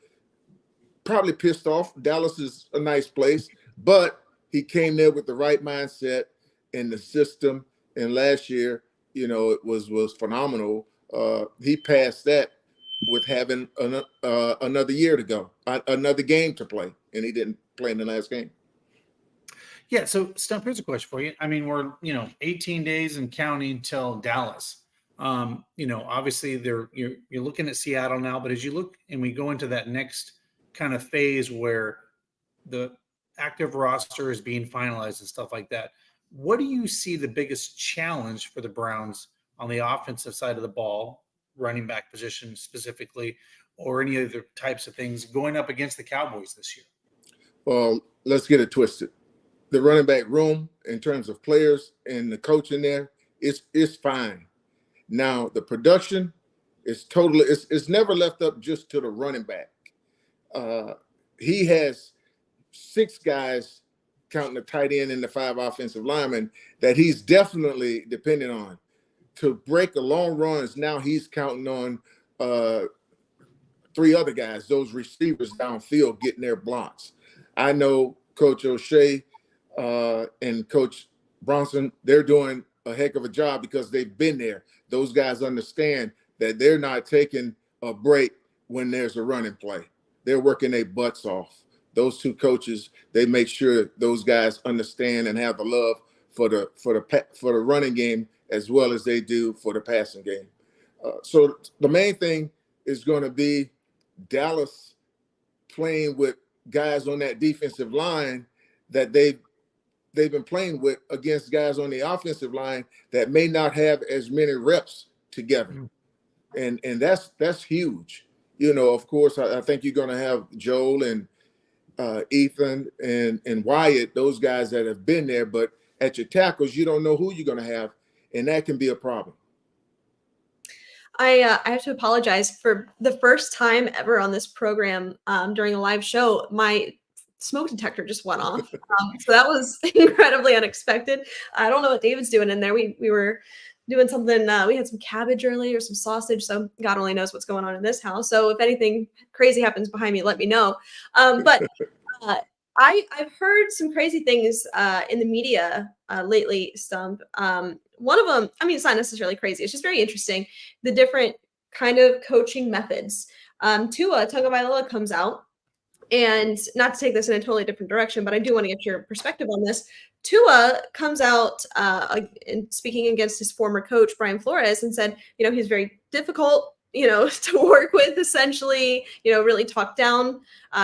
probably pissed off. Dallas is a nice place, but he came there with the right mindset in the system. And last year, it was phenomenal. He passed that with having another year to go, another game to play, and he didn't play in the last game. Yeah. So, Stump, here's a question for you. I mean, we're 18 days and counting till Dallas. Obviously you're looking at Seattle now, but as you look and we go into that next kind of phase where the active roster is being finalized and stuff like that, what do you see the biggest challenge for the Browns on the offensive side of the ball, running back position specifically, or any other types of things going up against the Cowboys this year? Well, let's get it twisted. The running back room, in terms of players and the coach in there, is fine. Now the production is totally. It's never left up just to the running back. He has 6 guys, counting the tight end and the 5 offensive linemen, that he's definitely dependent on to break the long runs. Now he's counting on 3 other guys, those receivers downfield, getting their blocks. I know Coach O'Shea and Coach Bronson, they're doing a heck of a job because they've been there. Those guys understand that they're not taking a break when there's a running play. They're working their butts off. Those 2 coaches, they make sure those guys understand and have the love for the running game as well as they do for the passing game. So the main thing is going to be Dallas playing with guys on that defensive line that they've been playing with against guys on the offensive line that may not have as many reps together. And that's huge. You know, of course, I think you're going to have Joel and Ethan and Wyatt, those guys that have been there, but at your tackles, you don't know who you're going to have, and that can be a problem. I have to apologize. For the first time ever on this program, during a live show, my smoke detector just went off. So that was incredibly unexpected. I don't know what David's doing in there. We were doing something. We had some cabbage earlier, some sausage. So God only knows what's going on in this house. So if anything crazy happens behind me, let me know. But I've heard some crazy things in the media lately, Stump. One of them, I mean, it's not necessarily crazy. It's just very interesting. The different kind of coaching methods. Tua Tagovailoa comes out, and not to take this in a totally different direction, but I do want to get your perspective on this. Tua comes out and speaking against his former coach, Brian Flores, and said, he's very difficult, to work with, essentially, really talk down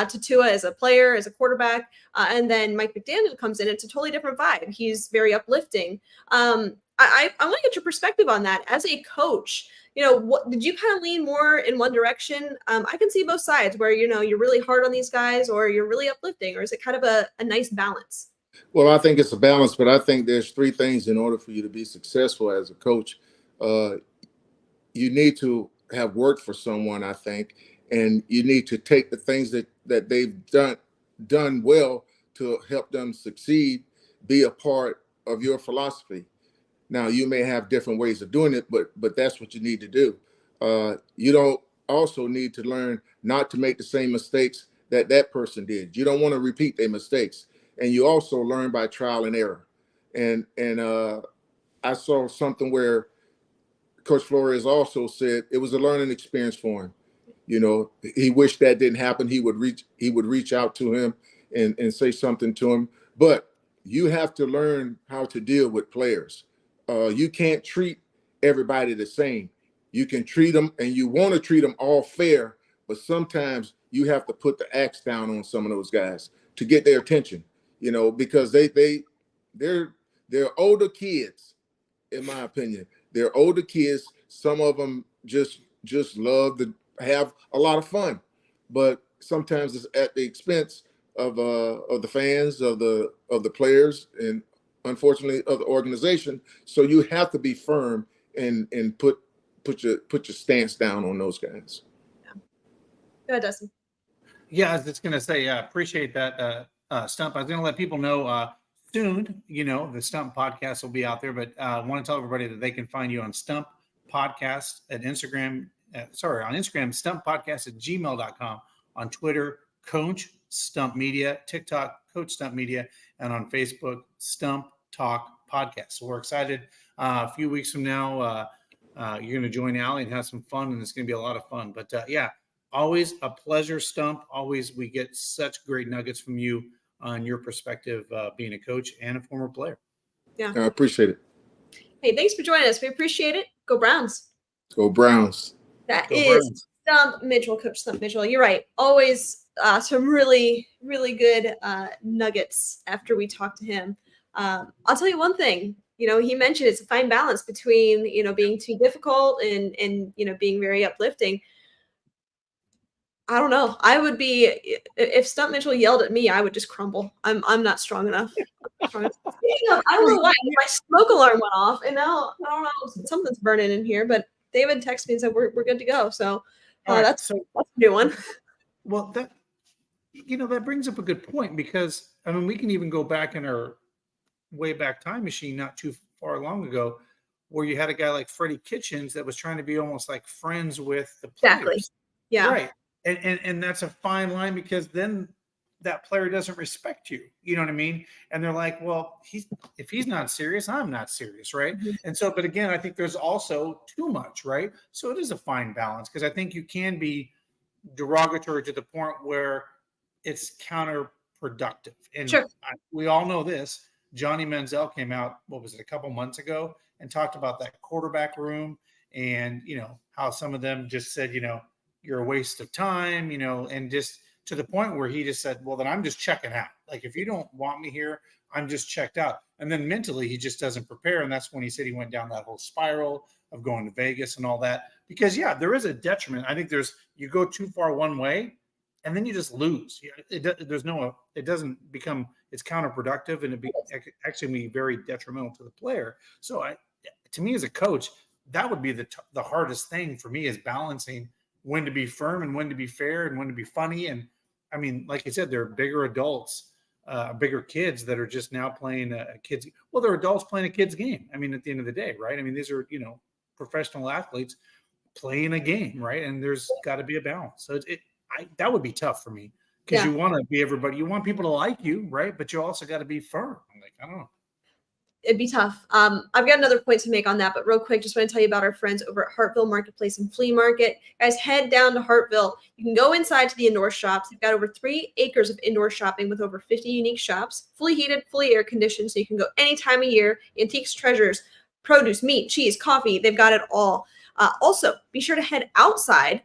to Tua as a player, as a quarterback. And then Mike McDaniel comes in. It's a totally different vibe. He's very uplifting. I want to get your perspective on that as a coach. What did you kind of lean more in one direction? I can see both sides where, you're really hard on these guys or you're really uplifting, or is it kind of a nice balance? Well, I think it's a balance, but I think there's 3 things in order for you to be successful as a coach. You need to have worked for someone, I think, and you need to take the things that they've done well to help them succeed, be a part of your philosophy. Now, you may have different ways of doing it, but that's what you need to do. You don't also need to learn not to make the same mistakes that person did. You don't want to repeat their mistakes. And you also learn by trial and error. And I saw something where Coach Flores also said it was a learning experience for him. He wished that didn't happen. He would reach out to him and say something to him. But you have to learn how to deal with players. You can't treat everybody the same. You can treat them, and you want to treat them all fair, but sometimes you have to put the axe down on some of those guys to get their attention. Because they're older kids, in my opinion. They're older kids. Some of them just love to have a lot of fun, but sometimes it's at the expense of the fans, of the players, and unfortunately of the organization. So you have to be firm and put your stance down on those guys. Yeah. Go ahead, Dustin. Yeah, I was just gonna say, appreciate that, Stump. I was gonna let people know soon. The Stump podcast will be out there, but I want to tell everybody that they can find you on Stump Podcast at Instagram. On Instagram, stumppodcast@gmail.com. On Twitter, Coach Stump Media. TikTok, Coach Stump Media, and on Facebook, Stump Talk Podcast. So we're excited. A few weeks from now, you're going to join Allie and have some fun, and it's going to be a lot of fun. But always a pleasure, Stump. Always, we get such great nuggets from you on your perspective, being a coach and a former player. Yeah, I appreciate it. Hey, thanks for joining us. We appreciate it. Go Browns. Go Browns. That Go is Browns. Stump Mitchell, Coach Stump Mitchell. You're right. Always some really, really good nuggets after we talk to him. I'll tell you one thing. He mentioned it's a fine balance between, being too difficult and being very uplifting. I don't know. I would be if Stump Mitchell yelled at me, I would just crumble. I'm not strong enough. I don't know why my smoke alarm went off, and now I don't know, something's burning in here. But David texted me and said we're good to go. So All right, that's a new one. Well, that brings up a good point, because I mean, we can even go back in our way back time machine not too far long ago, where you had a guy like Freddie Kitchens that was trying to be almost like friends with the players. Exactly. Yeah. Right. And that's a fine line, because then that player doesn't respect you. You know what I mean? And they're like, well, if he's not serious, I'm not serious, right? Mhm. And so, but again, I think there's also too much, right? So it is a fine balance, because I think you can be derogatory to the point where it's counterproductive. And Sure. we all know this. Johnny Manziel came out, what was it, a couple months ago, and talked about that quarterback room, and how some of them just said, you're a waste of time, and just to the point where he just said, well, then I'm just checking out. Like, if you don't want me here, I'm just checked out. And then mentally, he just doesn't prepare. And that's when he said he went down that whole spiral of going to Vegas and all that. Because, yeah, there is a detriment. I think you go too far one way, and then you just lose. It doesn't become, it's counterproductive, and actually be very detrimental to the player. So to me as a coach, that would be the hardest thing for me, is balancing when to be firm and when to be fair and when to be funny. And I mean, like I said, they're bigger adults, bigger kids that are just now playing a kid's. Well, they're adults playing a kid's game. I mean, at the end of the day, right? I mean, these are, professional athletes playing a game, right? And there's got to be a balance. So that would be tough for me, because you want to be everybody. You want people to like you, right? But you also got to be firm. I'm like, I don't know. It'd be tough. I've got another point to make on that, but real quick, just want to tell you about our friends over at Hartville Marketplace and Flea Market. Guys, head down to Hartville. You can go inside to the indoor shops. They've got over 3 acres of indoor shopping with over 50 unique shops, fully heated, fully air conditioned, so you can go any time of year. Antiques, treasures, produce, meat, cheese, coffee, they've got it all. Also, be sure to head outside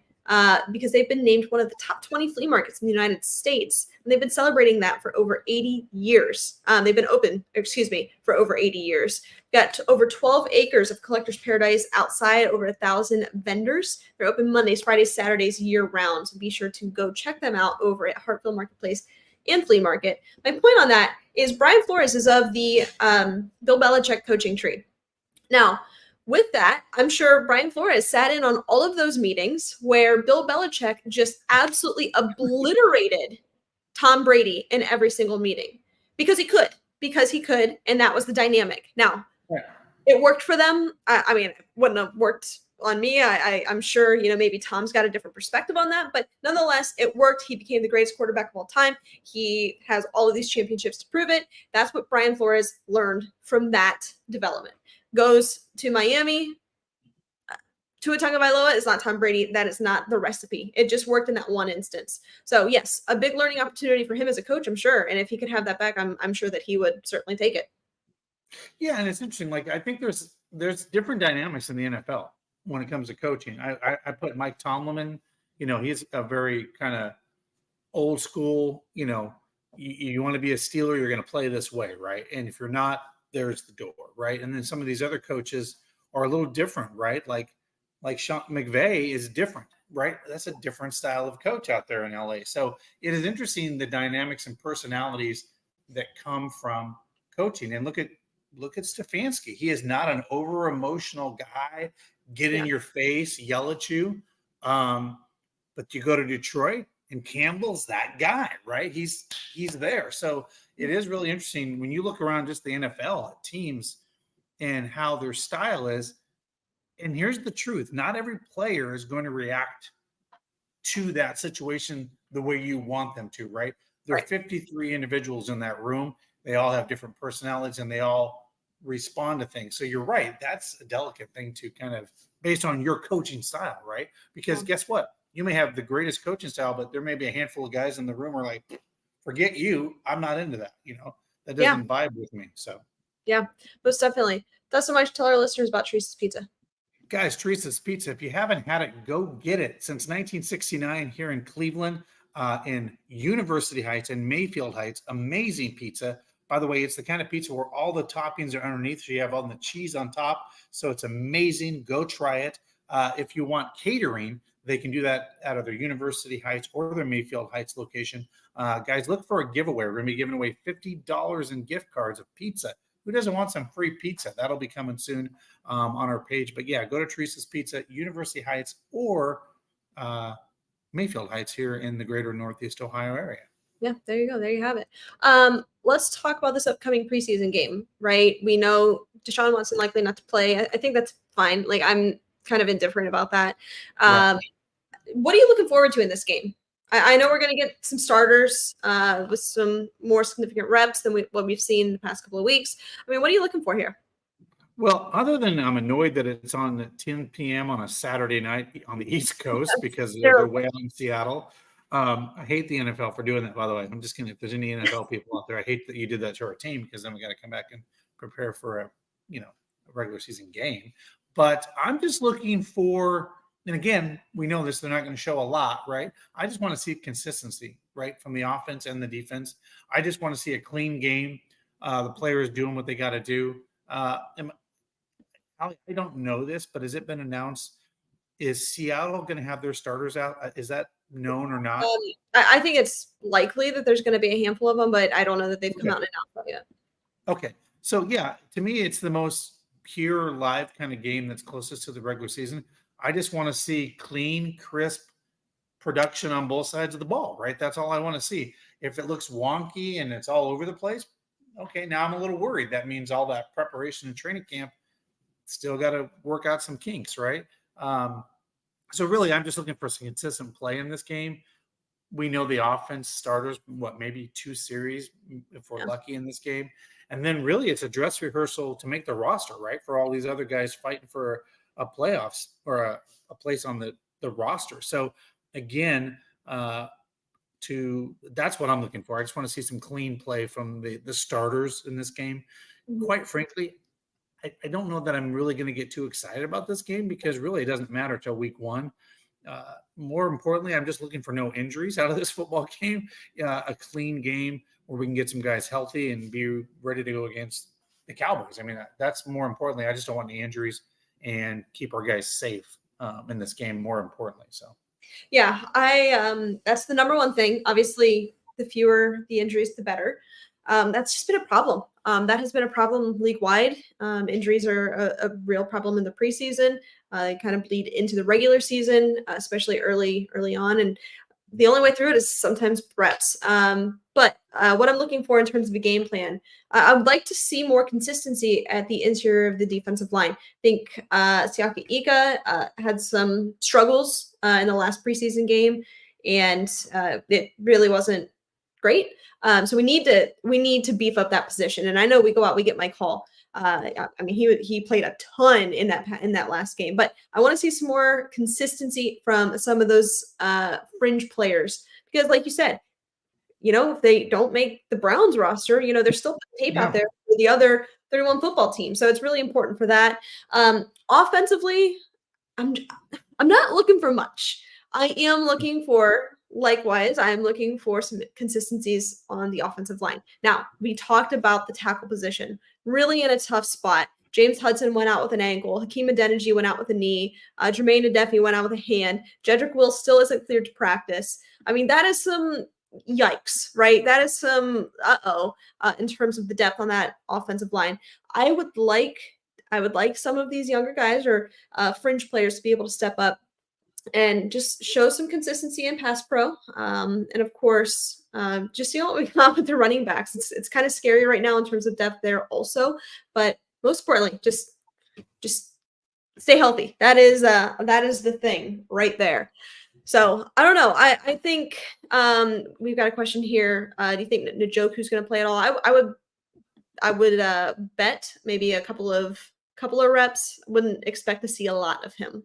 because they've been named one of the top 20 flea markets in the United States. And they've been celebrating that for over 80 years. They've been open, for over 80 years. Got over 12 acres of collector's paradise outside, over 1,000 vendors. They're open Mondays, Fridays, Saturdays, year round. So be sure to go check them out over at Hartville Marketplace and Flea Market. My point on that is Brian Flores is of the Bill Belichick coaching tree. Now, with that, I'm sure Brian Flores sat in on all of those meetings where Bill Belichick just absolutely obliterated Tom Brady in every single meeting because he could, and that was the dynamic. Now, it worked for them. I mean, it wouldn't have worked on me. I'm sure, maybe Tom's got a different perspective on that, but nonetheless, it worked. He became the greatest quarterback of all time. He has all of these championships to prove it. That's what Brian Flores learned from that development. Goes to Miami. Tua Tagovailoa is not Tom Brady. That is not the recipe. It just worked in that one instance. So yes, a big learning opportunity for him as a coach, I'm sure. And if he could have that back, I'm sure that he would certainly take it. Yeah, and it's interesting. Like, I think there's different dynamics in the NFL when it comes to coaching. I put Mike Tomlin. He's a very kind of old school. You want to be a Steeler, you're going to play this way, right? And if you're not, there's the door, right? And then some of these other coaches are a little different, right? Like Sean McVay is different, right? That's a different style of coach out there in LA. So it is interesting, the dynamics and personalities that come from coaching. And look at Stefanski. He is not an over emotional guy, get in your face, yell at you. But you go to Detroit, and Campbell's that guy, right? He's there. So it is really interesting when you look around just the NFL at teams and how their style is. And here's the truth. Not every player is going to react to that situation the way you want them to, right? There are 53 individuals in that room. They all have different personalities, and they all respond to things. So you're right. That's a delicate thing to kind of, based on your coaching style, right? Because guess what? You may have the greatest coaching style, but there may be a handful of guys in the room who are like, forget you. I'm not into that. That doesn't vibe with me. So yeah, most definitely. That's so much. Tell our listeners about Teresa's Pizza. Guys, Teresa's Pizza, if you haven't had it, go get it. Since 1969 here in Cleveland, in University Heights and Mayfield Heights, amazing pizza. By the way, it's the kind of pizza where all the toppings are underneath, so you have all the cheese on top. So it's amazing. Go try it. If you want catering, they can do that out of their University Heights or their Mayfield Heights location. Guys, look for a giveaway. We're going to be giving away $50 in gift cards of pizza. Who doesn't want some free pizza? That'll be coming soon on our page. But yeah, go to Teresa's Pizza, University Heights, or Mayfield Heights here in the greater Northeast Ohio area. Yeah, there you go. There you have it. Let's talk about this upcoming preseason game, right? We know Deshaun Watson likely not to play. I think that's fine. Like, I'm kind of indifferent about that. Right. What are you looking forward to in this game? I know we're going to get some starters with some more significant reps than what we've seen in the past couple of weeks. I mean, what are you looking for here? Well, other than I'm annoyed that it's on at 10 p.m. on a Saturday night on the East Coast because they're way out in Seattle. I hate the NFL for doing that, by the way. I'm just kidding. If there's any NFL people out there, I hate that you did that to our team because then we got to come back and prepare for a regular season game. But I'm just looking for, and again, we know this, they're not going to show a lot, right? I just want to see consistency, right, from the offense and the defense. I just want to see a clean game. The players doing what they got to do. I don't know this, but has it been announced? Is Seattle going to have their starters out? Is that known or not? I think it's likely that there's going to be a handful of them, but I don't know that they've come out and announced that yet. Okay. So, yeah, to me, it's the most pure live kind of game that's closest to the regular season. I just want to see clean, crisp production on both sides of the ball, right? That's all I want to see. If it looks wonky and it's all over the place, okay, now I'm a little worried. That means all that preparation and training camp still got to work out some kinks, right? So really, I'm just looking for some consistent play in this game. We know the offense starters, maybe 2 series if we're lucky in this game. And then really it's a dress rehearsal to make the roster, right? For all these other guys fighting for a playoffs or a place on the roster. So again, that's what I'm looking for. I just want to see some clean play from the starters in this game. Mm-hmm. Quite frankly, I don't know that I'm really going to get too excited about this game because really it doesn't matter till week 1. More importantly, I'm just looking for no injuries out of this football game, a clean game where we can get some guys healthy and be ready to go against the Cowboys. I mean, that's more importantly. I just don't want any injuries and keep our guys safe in this game, more importantly. So, yeah, that's the number one thing. Obviously, the fewer the injuries, the better. That's just been a problem. That has been a problem league-wide. Injuries are a real problem in the preseason. They kind of bleed into the regular season, especially early on. And the only way through it is sometimes reps. But what I'm looking for in terms of a game plan, I would like to see more consistency at the interior of the defensive line. I think Siaki Ika had some struggles in the last preseason game, and it really wasn't great. So we need to beef up that position. And I know we go out, we get Mike Hall. I mean, he played a ton in that last game, but I want to see some more consistency from some of those fringe players because, like you said, if they don't make the Browns roster, there's still tape out there for the other 31 football team. So it's really important for that. Offensively, I'm not looking for much. I am looking for. Likewise, I'm looking for some consistencies on the offensive line. Now, we talked about the tackle position, really in a tough spot. James Hudson went out with an ankle. Hakeem Adeniji went out with a knee. Jermaine Adefi went out with a hand. Jedrick Wills still isn't cleared to practice. I mean, that is some yikes, right? That is some in terms of the depth on that offensive line. I would like some of these younger guys or fringe players to be able to step up and just show some consistency in pass pro. And of course, just what we got with the running backs. It's kind of scary right now in terms of depth there also, but most importantly, just stay healthy. That is the thing right there. So I don't know. I think we've got a question here. Do you think Njoku's going to play at all? I would bet maybe a couple of reps. Wouldn't expect to see a lot of him.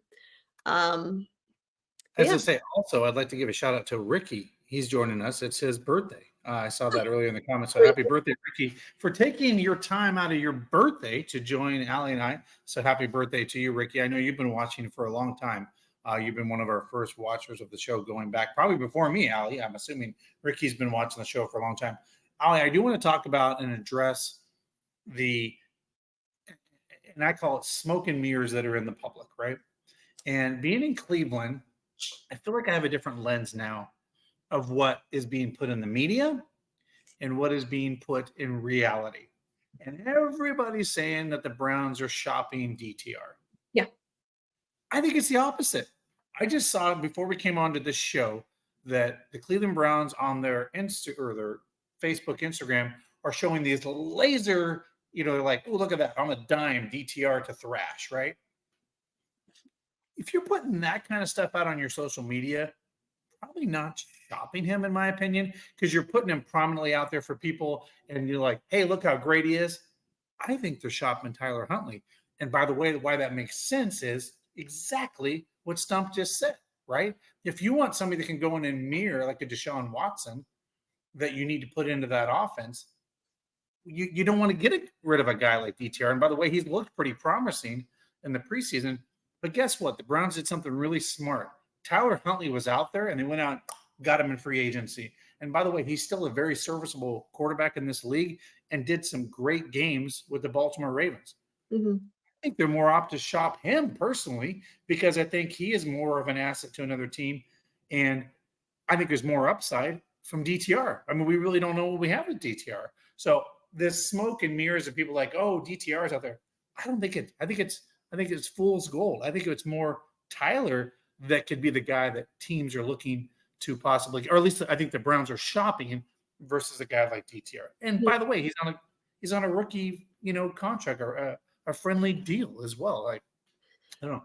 As I say, also, I'd like to give a shout out to Ricky. He's joining us. It's his birthday I saw that earlier in the comments. So happy birthday, Ricky, for taking your time out of your birthday to join Allie and I. So happy birthday to you, Ricky. I know you've been watching for a long time. You've been one of our first watchers of the show going back probably before me, Allie. I'm assuming Ricky's been watching the show for a long time. Allie, I do want to talk about and address and I call it smoke and mirrors that are in the public, right? And being in Cleveland, I feel like I have a different lens now of what is being put in the media and what is being put in reality. And everybody's saying that the Browns are shopping DTR. Yeah. I think it's the opposite. I just saw before we came on to this show that the Cleveland Browns on their their Facebook, Instagram are showing these laser, like, oh, look at that, on a dime DTR to thrash, right? If you're putting that kind of stuff out on your social media, probably not shopping him, in my opinion, because you're putting him prominently out there for people and you're like, hey, look how great he is. I think they're shopping Tyler Huntley. And by the way, why that makes sense is exactly what Stump just said, right? If you want somebody that can go in and mirror like a Deshaun Watson that you need to put into that offense, you don't want to get rid of a guy like DTR. And by the way, he's looked pretty promising in the preseason. But guess what? The Browns did something really smart. Tyler Huntley was out there, and they went out, got him in free agency. And by the way, he's still a very serviceable quarterback in this league and did some great games with the Baltimore Ravens. Mm-hmm. I think they're more apt to shop him personally because I think he is more of an asset to another team. And I think there's more upside from DTR. I mean, we really don't know what we have with DTR. So this smoke and mirrors of people like, oh, DTR is out there. I don't think it. I think it's fool's gold. I think it's more Tyler that could be the guy that teams are looking to possibly, or at least I think the Browns are shopping versus a guy like DTR. And by the way, he's on a rookie, contract or a friendly deal as well. Like, I don't know.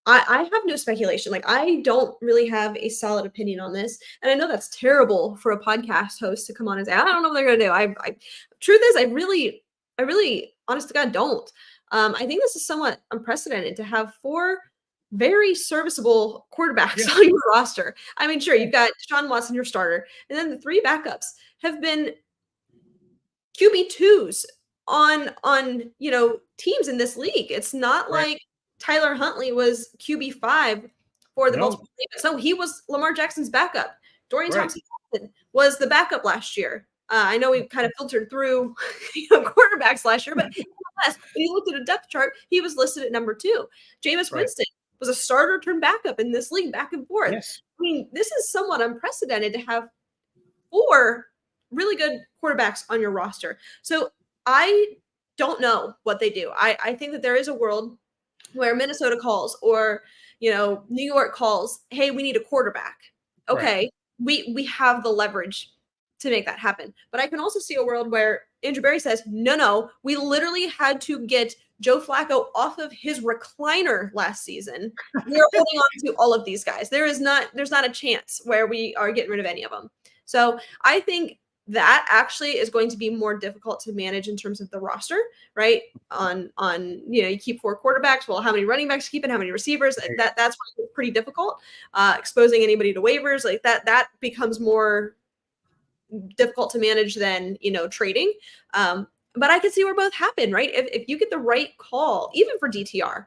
I have no speculation. Like, I don't really have a solid opinion on this. And I know that's terrible for a podcast host to come on and say, I don't know what they're going to do. Truth is, I really, honest to God, don't. I think this is somewhat unprecedented to have 4 very serviceable quarterbacks on your roster. I mean, sure, you've got Deshaun Watson, your starter, and then the 3 backups have been QB2s on teams in this league. It's not like Tyler Huntley was QB5 for the Baltimore Ravens. No, he was Lamar Jackson's backup. Dorian Thompson was the backup last year. I know we kind of filtered through quarterbacks last year, but nonetheless, when you looked at a depth chart, he was listed at number 2. Jameis Winston was a starter turned backup in this league, back and forth. Yes. I mean, this is somewhat unprecedented to have 4 really good quarterbacks on your roster. So I don't know what they do. I think that there is a world where Minnesota calls or, New York calls, hey, we need a quarterback. Okay, we have the leverage to make that happen. But I can also see a world where Andrew Berry says, no, we literally had to get Joe Flacco off of his recliner last season. We are holding on to all of these guys. There's not a chance where we are getting rid of any of them. So I think that actually is going to be more difficult to manage in terms of the roster, right? On you keep 4 quarterbacks. Well, how many running backs you keep and how many receivers? That's pretty difficult. Exposing anybody to waivers like that becomes more difficult to manage than trading. But I can see where both happen, right? If you get the right call, even for DTR,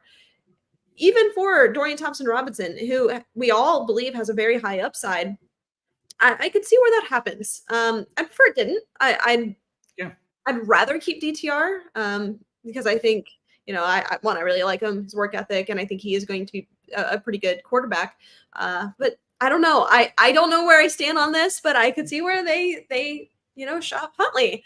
even for Dorian Thompson-Robinson, who we all believe has a very high upside, I could see where that happens. I prefer it didn't. I'd rather keep DTR because I think, I really like him, his work ethic, and I think he is going to be a pretty good quarterback. But I don't know. I don't know where I stand on this, but I could see where they shop Huntley.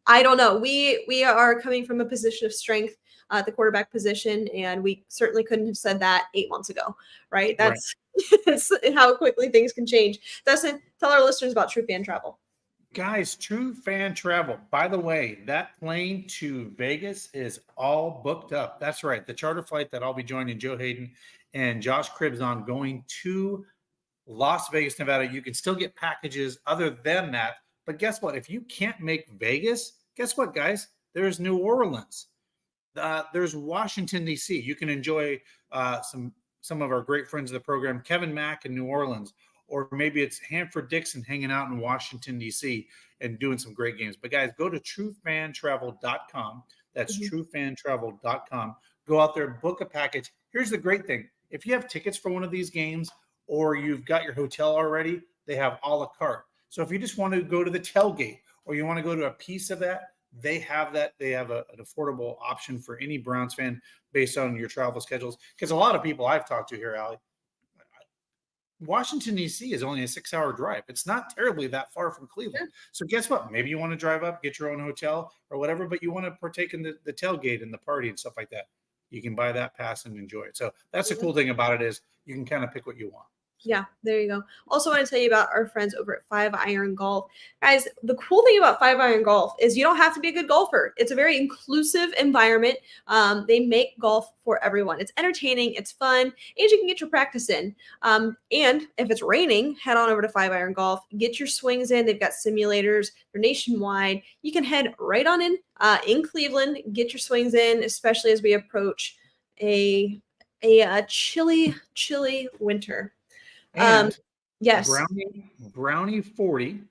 I don't know. We are coming from a position of strength at the quarterback position, and we certainly couldn't have said that 8 months ago, right? That's how quickly things can change. Dustin, tell our listeners about True Fan Travel. Guys, True Fan Travel. By the way, that plane to Vegas is all booked up. That's right. The charter flight that I'll be joining Joe Hayden and Josh Cribbs on going to Las Vegas, Nevada. You can still get packages other than that. But guess what? If you can't make Vegas, guess what, guys? There's New Orleans. There's Washington, D.C. You can enjoy some of our great friends of the program, Kevin Mack in New Orleans, or maybe it's Hanford Dixon hanging out in Washington, D.C. and doing some great games. But guys, go to truefantravel.com. That's truefantravel.com. Go out there, book a package. Here's the great thing. If you have tickets for one of these games or you've got your hotel already, they have a la carte. So if you just want to go to the tailgate or you want to go to a piece of that, they have that. They have an affordable option for any Browns fan based on your travel schedules. Because a lot of people I've talked to here, Allie, Washington, D.C. is only a 6-hour drive. It's not terribly that far from Cleveland. So guess what? Maybe you want to drive up, get your own hotel or whatever, but you want to partake in the tailgate and the party and stuff like that. You can buy that pass and enjoy it. So that's the cool thing about it is you can kind of pick what you want. Yeah, there you go. Also want to tell you about our friends over at 5 Iron Golf. Guys, the cool thing about 5 Iron Golf is you don't have to be a good golfer. It's a very inclusive environment. They make golf for everyone. It's entertaining, it's fun, and you can get your practice in. And if it's raining, head on over to 5 Iron Golf. Get your swings in. They've got simulators. They're nationwide. You can head right on in Cleveland, get your swings in, especially as we approach a chilly winter. And yes, Brownie 40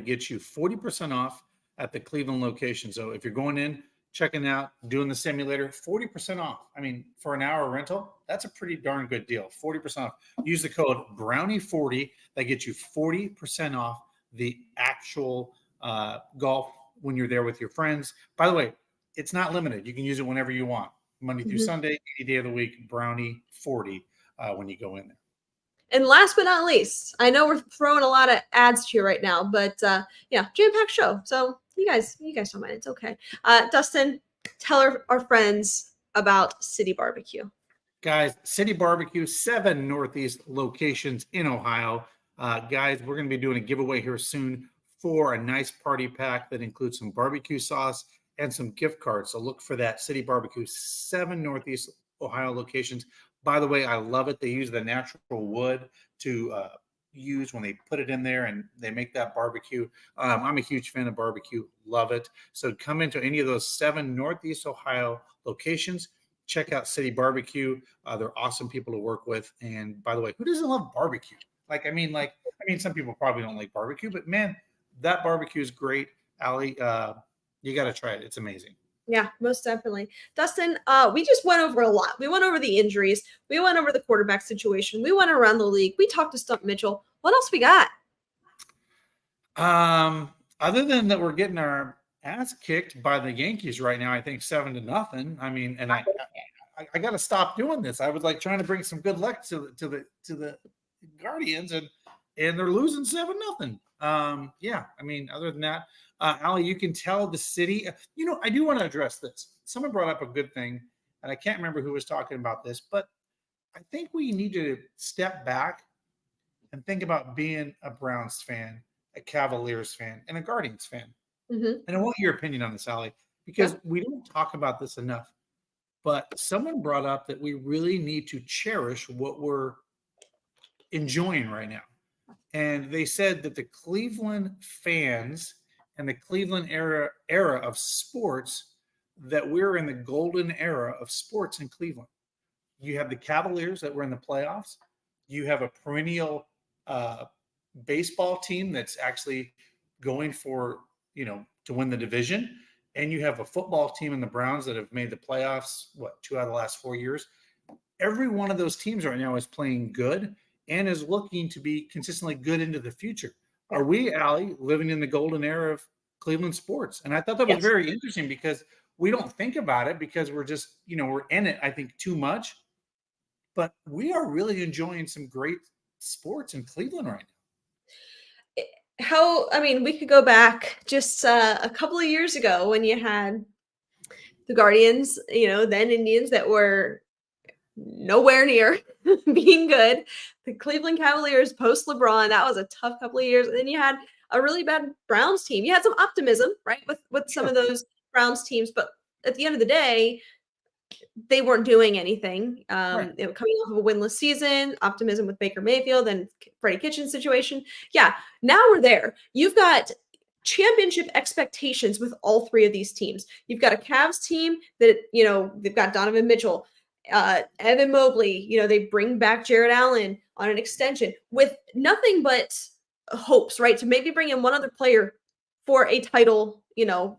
gets you 40% off at the Cleveland location. So if you're going in, checking out, doing the simulator, 40% off. I mean, for an hour rental, that's a pretty darn good deal. 40% off. Use the code Brownie40. That gets you 40% off the actual golf when you're there with your friends. By the way, it's not limited. You can use it whenever you want. Monday through Sunday, any day of the week, Brownie 40 when you go in there. and last but not least, I know we're throwing a lot of ads to you right now, but jam-packed show. So you guys don't mind. It's okay. Dustin, tell our friends about City Barbecue. Guys, City Barbecue, 7 Northeast locations in Ohio. Guys, we're going to be doing a giveaway here soon for a nice party pack that includes some barbecue sauce and some gift cards. So look for that. City Barbecue, 7 Northeast Ohio locations. By the way, I love it. They use the natural wood to use when they put it in there and they make that barbecue. I'm a huge fan of barbecue. Love it. So come into any of those 7 Northeast Ohio locations. Check out City Barbecue. They're awesome people to work with. And by the way, who doesn't love barbecue? I mean, some people probably don't like barbecue, but man, that barbecue is great. Allie, you got to try it. It's amazing. Yeah, most definitely. Dustin, we just went over a lot. We went over the injuries. We went over the quarterback situation. We went around the league. We talked to Stump Mitchell. What else we got? Other than that, we're getting our ass kicked by the Yankees right now. I think 7-0. I mean, and I got to stop doing this. I was trying to bring some good luck to the Guardians, and they're losing 7-0. Yeah, I mean, other than that, Allie, you can tell the city. I do want to address this. Someone brought up a good thing, and I can't remember who was talking about this, but I think we need to step back and think about being a Browns fan, a Cavaliers fan, and a Guardians fan. And I want your opinion on this, Allie, because we don't talk about this enough. But someone brought up that we really need to cherish what we're enjoying right now. And they said that the Cleveland fans and the Cleveland era of sports, that we're in the golden era of sports in Cleveland. You have the Cavaliers that were in the playoffs. You have a perennial baseball team that's actually going for, to win the division. And you have a football team in the Browns that have made the playoffs, 2 out of the last 4 years. Every one of those teams right now is playing good and is looking to be consistently good into the future. Are we, Allie, living in the golden era of Cleveland sports? And I thought that was very interesting because we don't think about it because we're just, we're in it, I think, too much. But we are really enjoying some great sports in Cleveland right now. We could go back just a couple of years ago when you had the Guardians, then Indians that were nowhere near being good. The Cleveland Cavaliers post LeBron, that was a tough couple of years. And then you had a really bad Browns team. You had some optimism, right, with some of those Browns teams, but at the end of the day, they weren't doing anything. They were coming off of a winless season, optimism with Baker Mayfield and Freddie Kitchens situation. Yeah, now we're there. You've got championship expectations with all 3 of these teams. You've got a Cavs team that, they've got Donovan Mitchell. Evan Mobley, they bring back Jared Allen on an extension with nothing but hopes, right? To maybe bring in one other player for a title,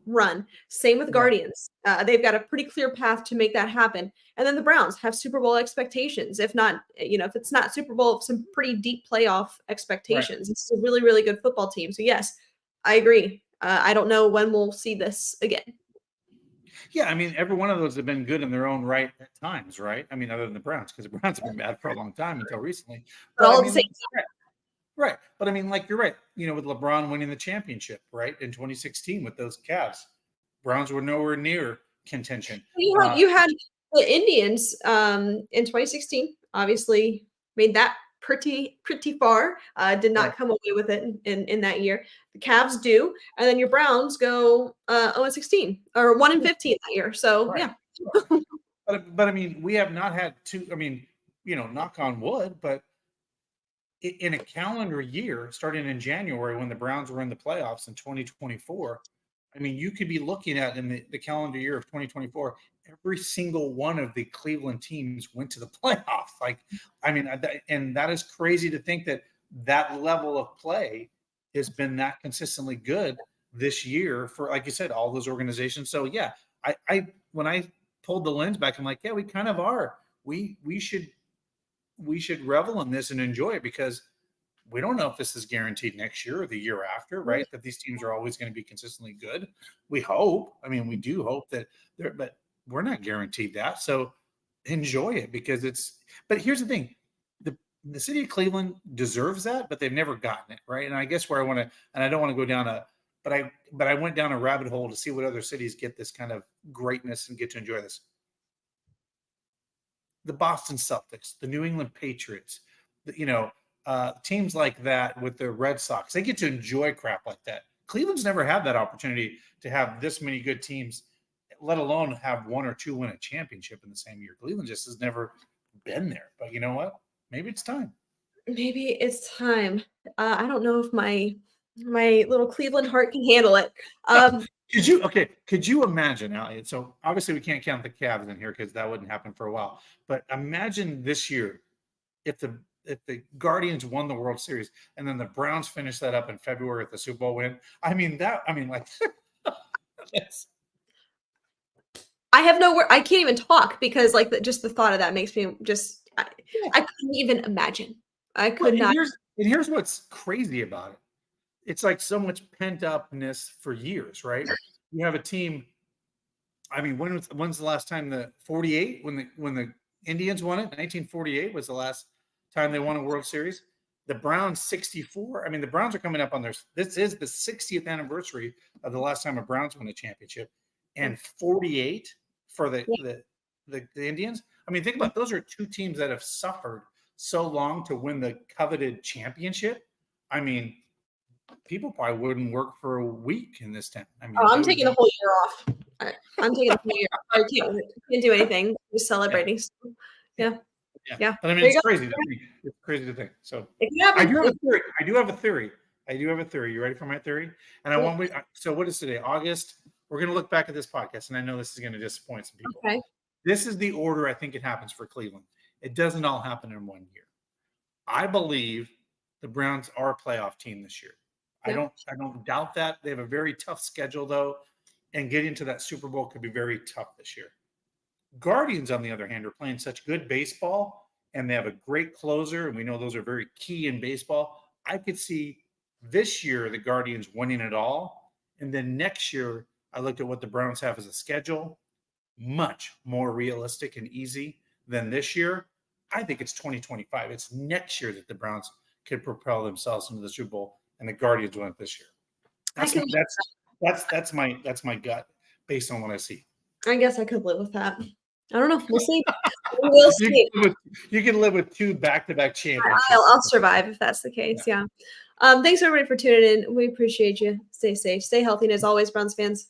run. Same with Guardians. They've got a pretty clear path to make that happen. And then the Browns have Super Bowl expectations. If not, if it's not Super Bowl, some pretty deep playoff expectations. Right. It's a really, really good football team. So yes, I agree. I don't know when we'll see this again. Yeah, I mean, every one of those have been good in their own right at times, right? I mean, other than the Browns, because the Browns have been bad for a long time until recently. But all at the same time. Right. But I mean, like you're right, with LeBron winning the championship, right? In 2016 with those Cavs. Browns were nowhere near contention. You had the Indians in 2016, obviously made that pretty far. Did not come away with it in that year. The Cavs do, and then your Browns go 0-16 or 1-15 that year. So yeah. But I mean, we have not had two. I mean, knock on wood, but in a calendar year, starting in January when the Browns were in the playoffs in 2024, I mean, you could be looking at in the calendar year of 2024, every single one of the Cleveland teams went to the playoffs. Like, I mean, and that is crazy to think that level of play has been that consistently good this year for, like you said, all those organizations. So yeah, I when I pulled the lens back, I'm like, yeah, we kind of are. We should revel in this and enjoy it, because we don't know if this is guaranteed next year or the year after, right? That these teams are always going to be consistently good. We hope. I mean, we do hope that but we're not guaranteed that. So enjoy it, because but here's the thing. The city of Cleveland deserves that, but they've never gotten it, right? And I guess where I want to, and I don't want to go down but I went down a rabbit hole to see what other cities get this kind of greatness and get to enjoy this. The Boston Celtics, the New England Patriots, teams like that with the Red Sox, they get to enjoy crap like that. Cleveland's never had that opportunity to have this many good teams, let alone have one or two win a championship in the same year. Cleveland just has never been there. But you know what? Maybe it's time. Maybe it's time. I don't know if my little Cleveland heart can handle it. Could you imagine, Elliot? So obviously we can't count the Cavs in here because that wouldn't happen for a while. But imagine this year if the Guardians won the World Series and then the Browns finished that up in February with the Super Bowl win. I have no word. I can't even talk because just the thought of that makes me I couldn't even imagine. I could not. And here's what's crazy about it. It's like so much pent upness for years, right? You have a team. I mean, when's the last time the 48 when the Indians won it? 1948 was the last time they won a World Series. The Browns 64. I mean, the Browns are coming up on this is the 60th anniversary of the last time a Browns won a championship, and 48 for the Indians. I mean, think about it. Those are two teams that have suffered so long to win the coveted championship. I mean, people probably wouldn't work for a week in this town. I mean, I'm taking the whole year off. I'm taking the whole year off. I can't do anything. Just celebrating. Yeah. But I mean, it's crazy. It's crazy to think. So I do have a theory. You ready for my theory? And so what is today? August. We're going to look back at this podcast, and I know this is going to disappoint some people. Okay. This is the order I think it happens for Cleveland. It doesn't all happen in 1 year. I believe the Browns are a playoff team this year. Yeah. I don't doubt that. They have a very tough schedule, though, and getting to that Super Bowl could be very tough this year. Guardians, on the other hand, are playing such good baseball, and they have a great closer, and we know those are very key in baseball. I could see this year the Guardians winning it all, and then next year I looked at what the Browns have as a schedule, much more realistic and easy than this year. I think it's 2025. It's next year that the Browns could propel themselves into the Super Bowl, and the Guardians win it this year. That's my gut based on what I see. I guess I could live with that. I don't know. We'll see. We'll see. You can live with two back-to-back championships. I'll survive if that's the case. Yeah. Thanks everybody for tuning in. We appreciate you. Stay safe, stay healthy, and as always, Browns fans,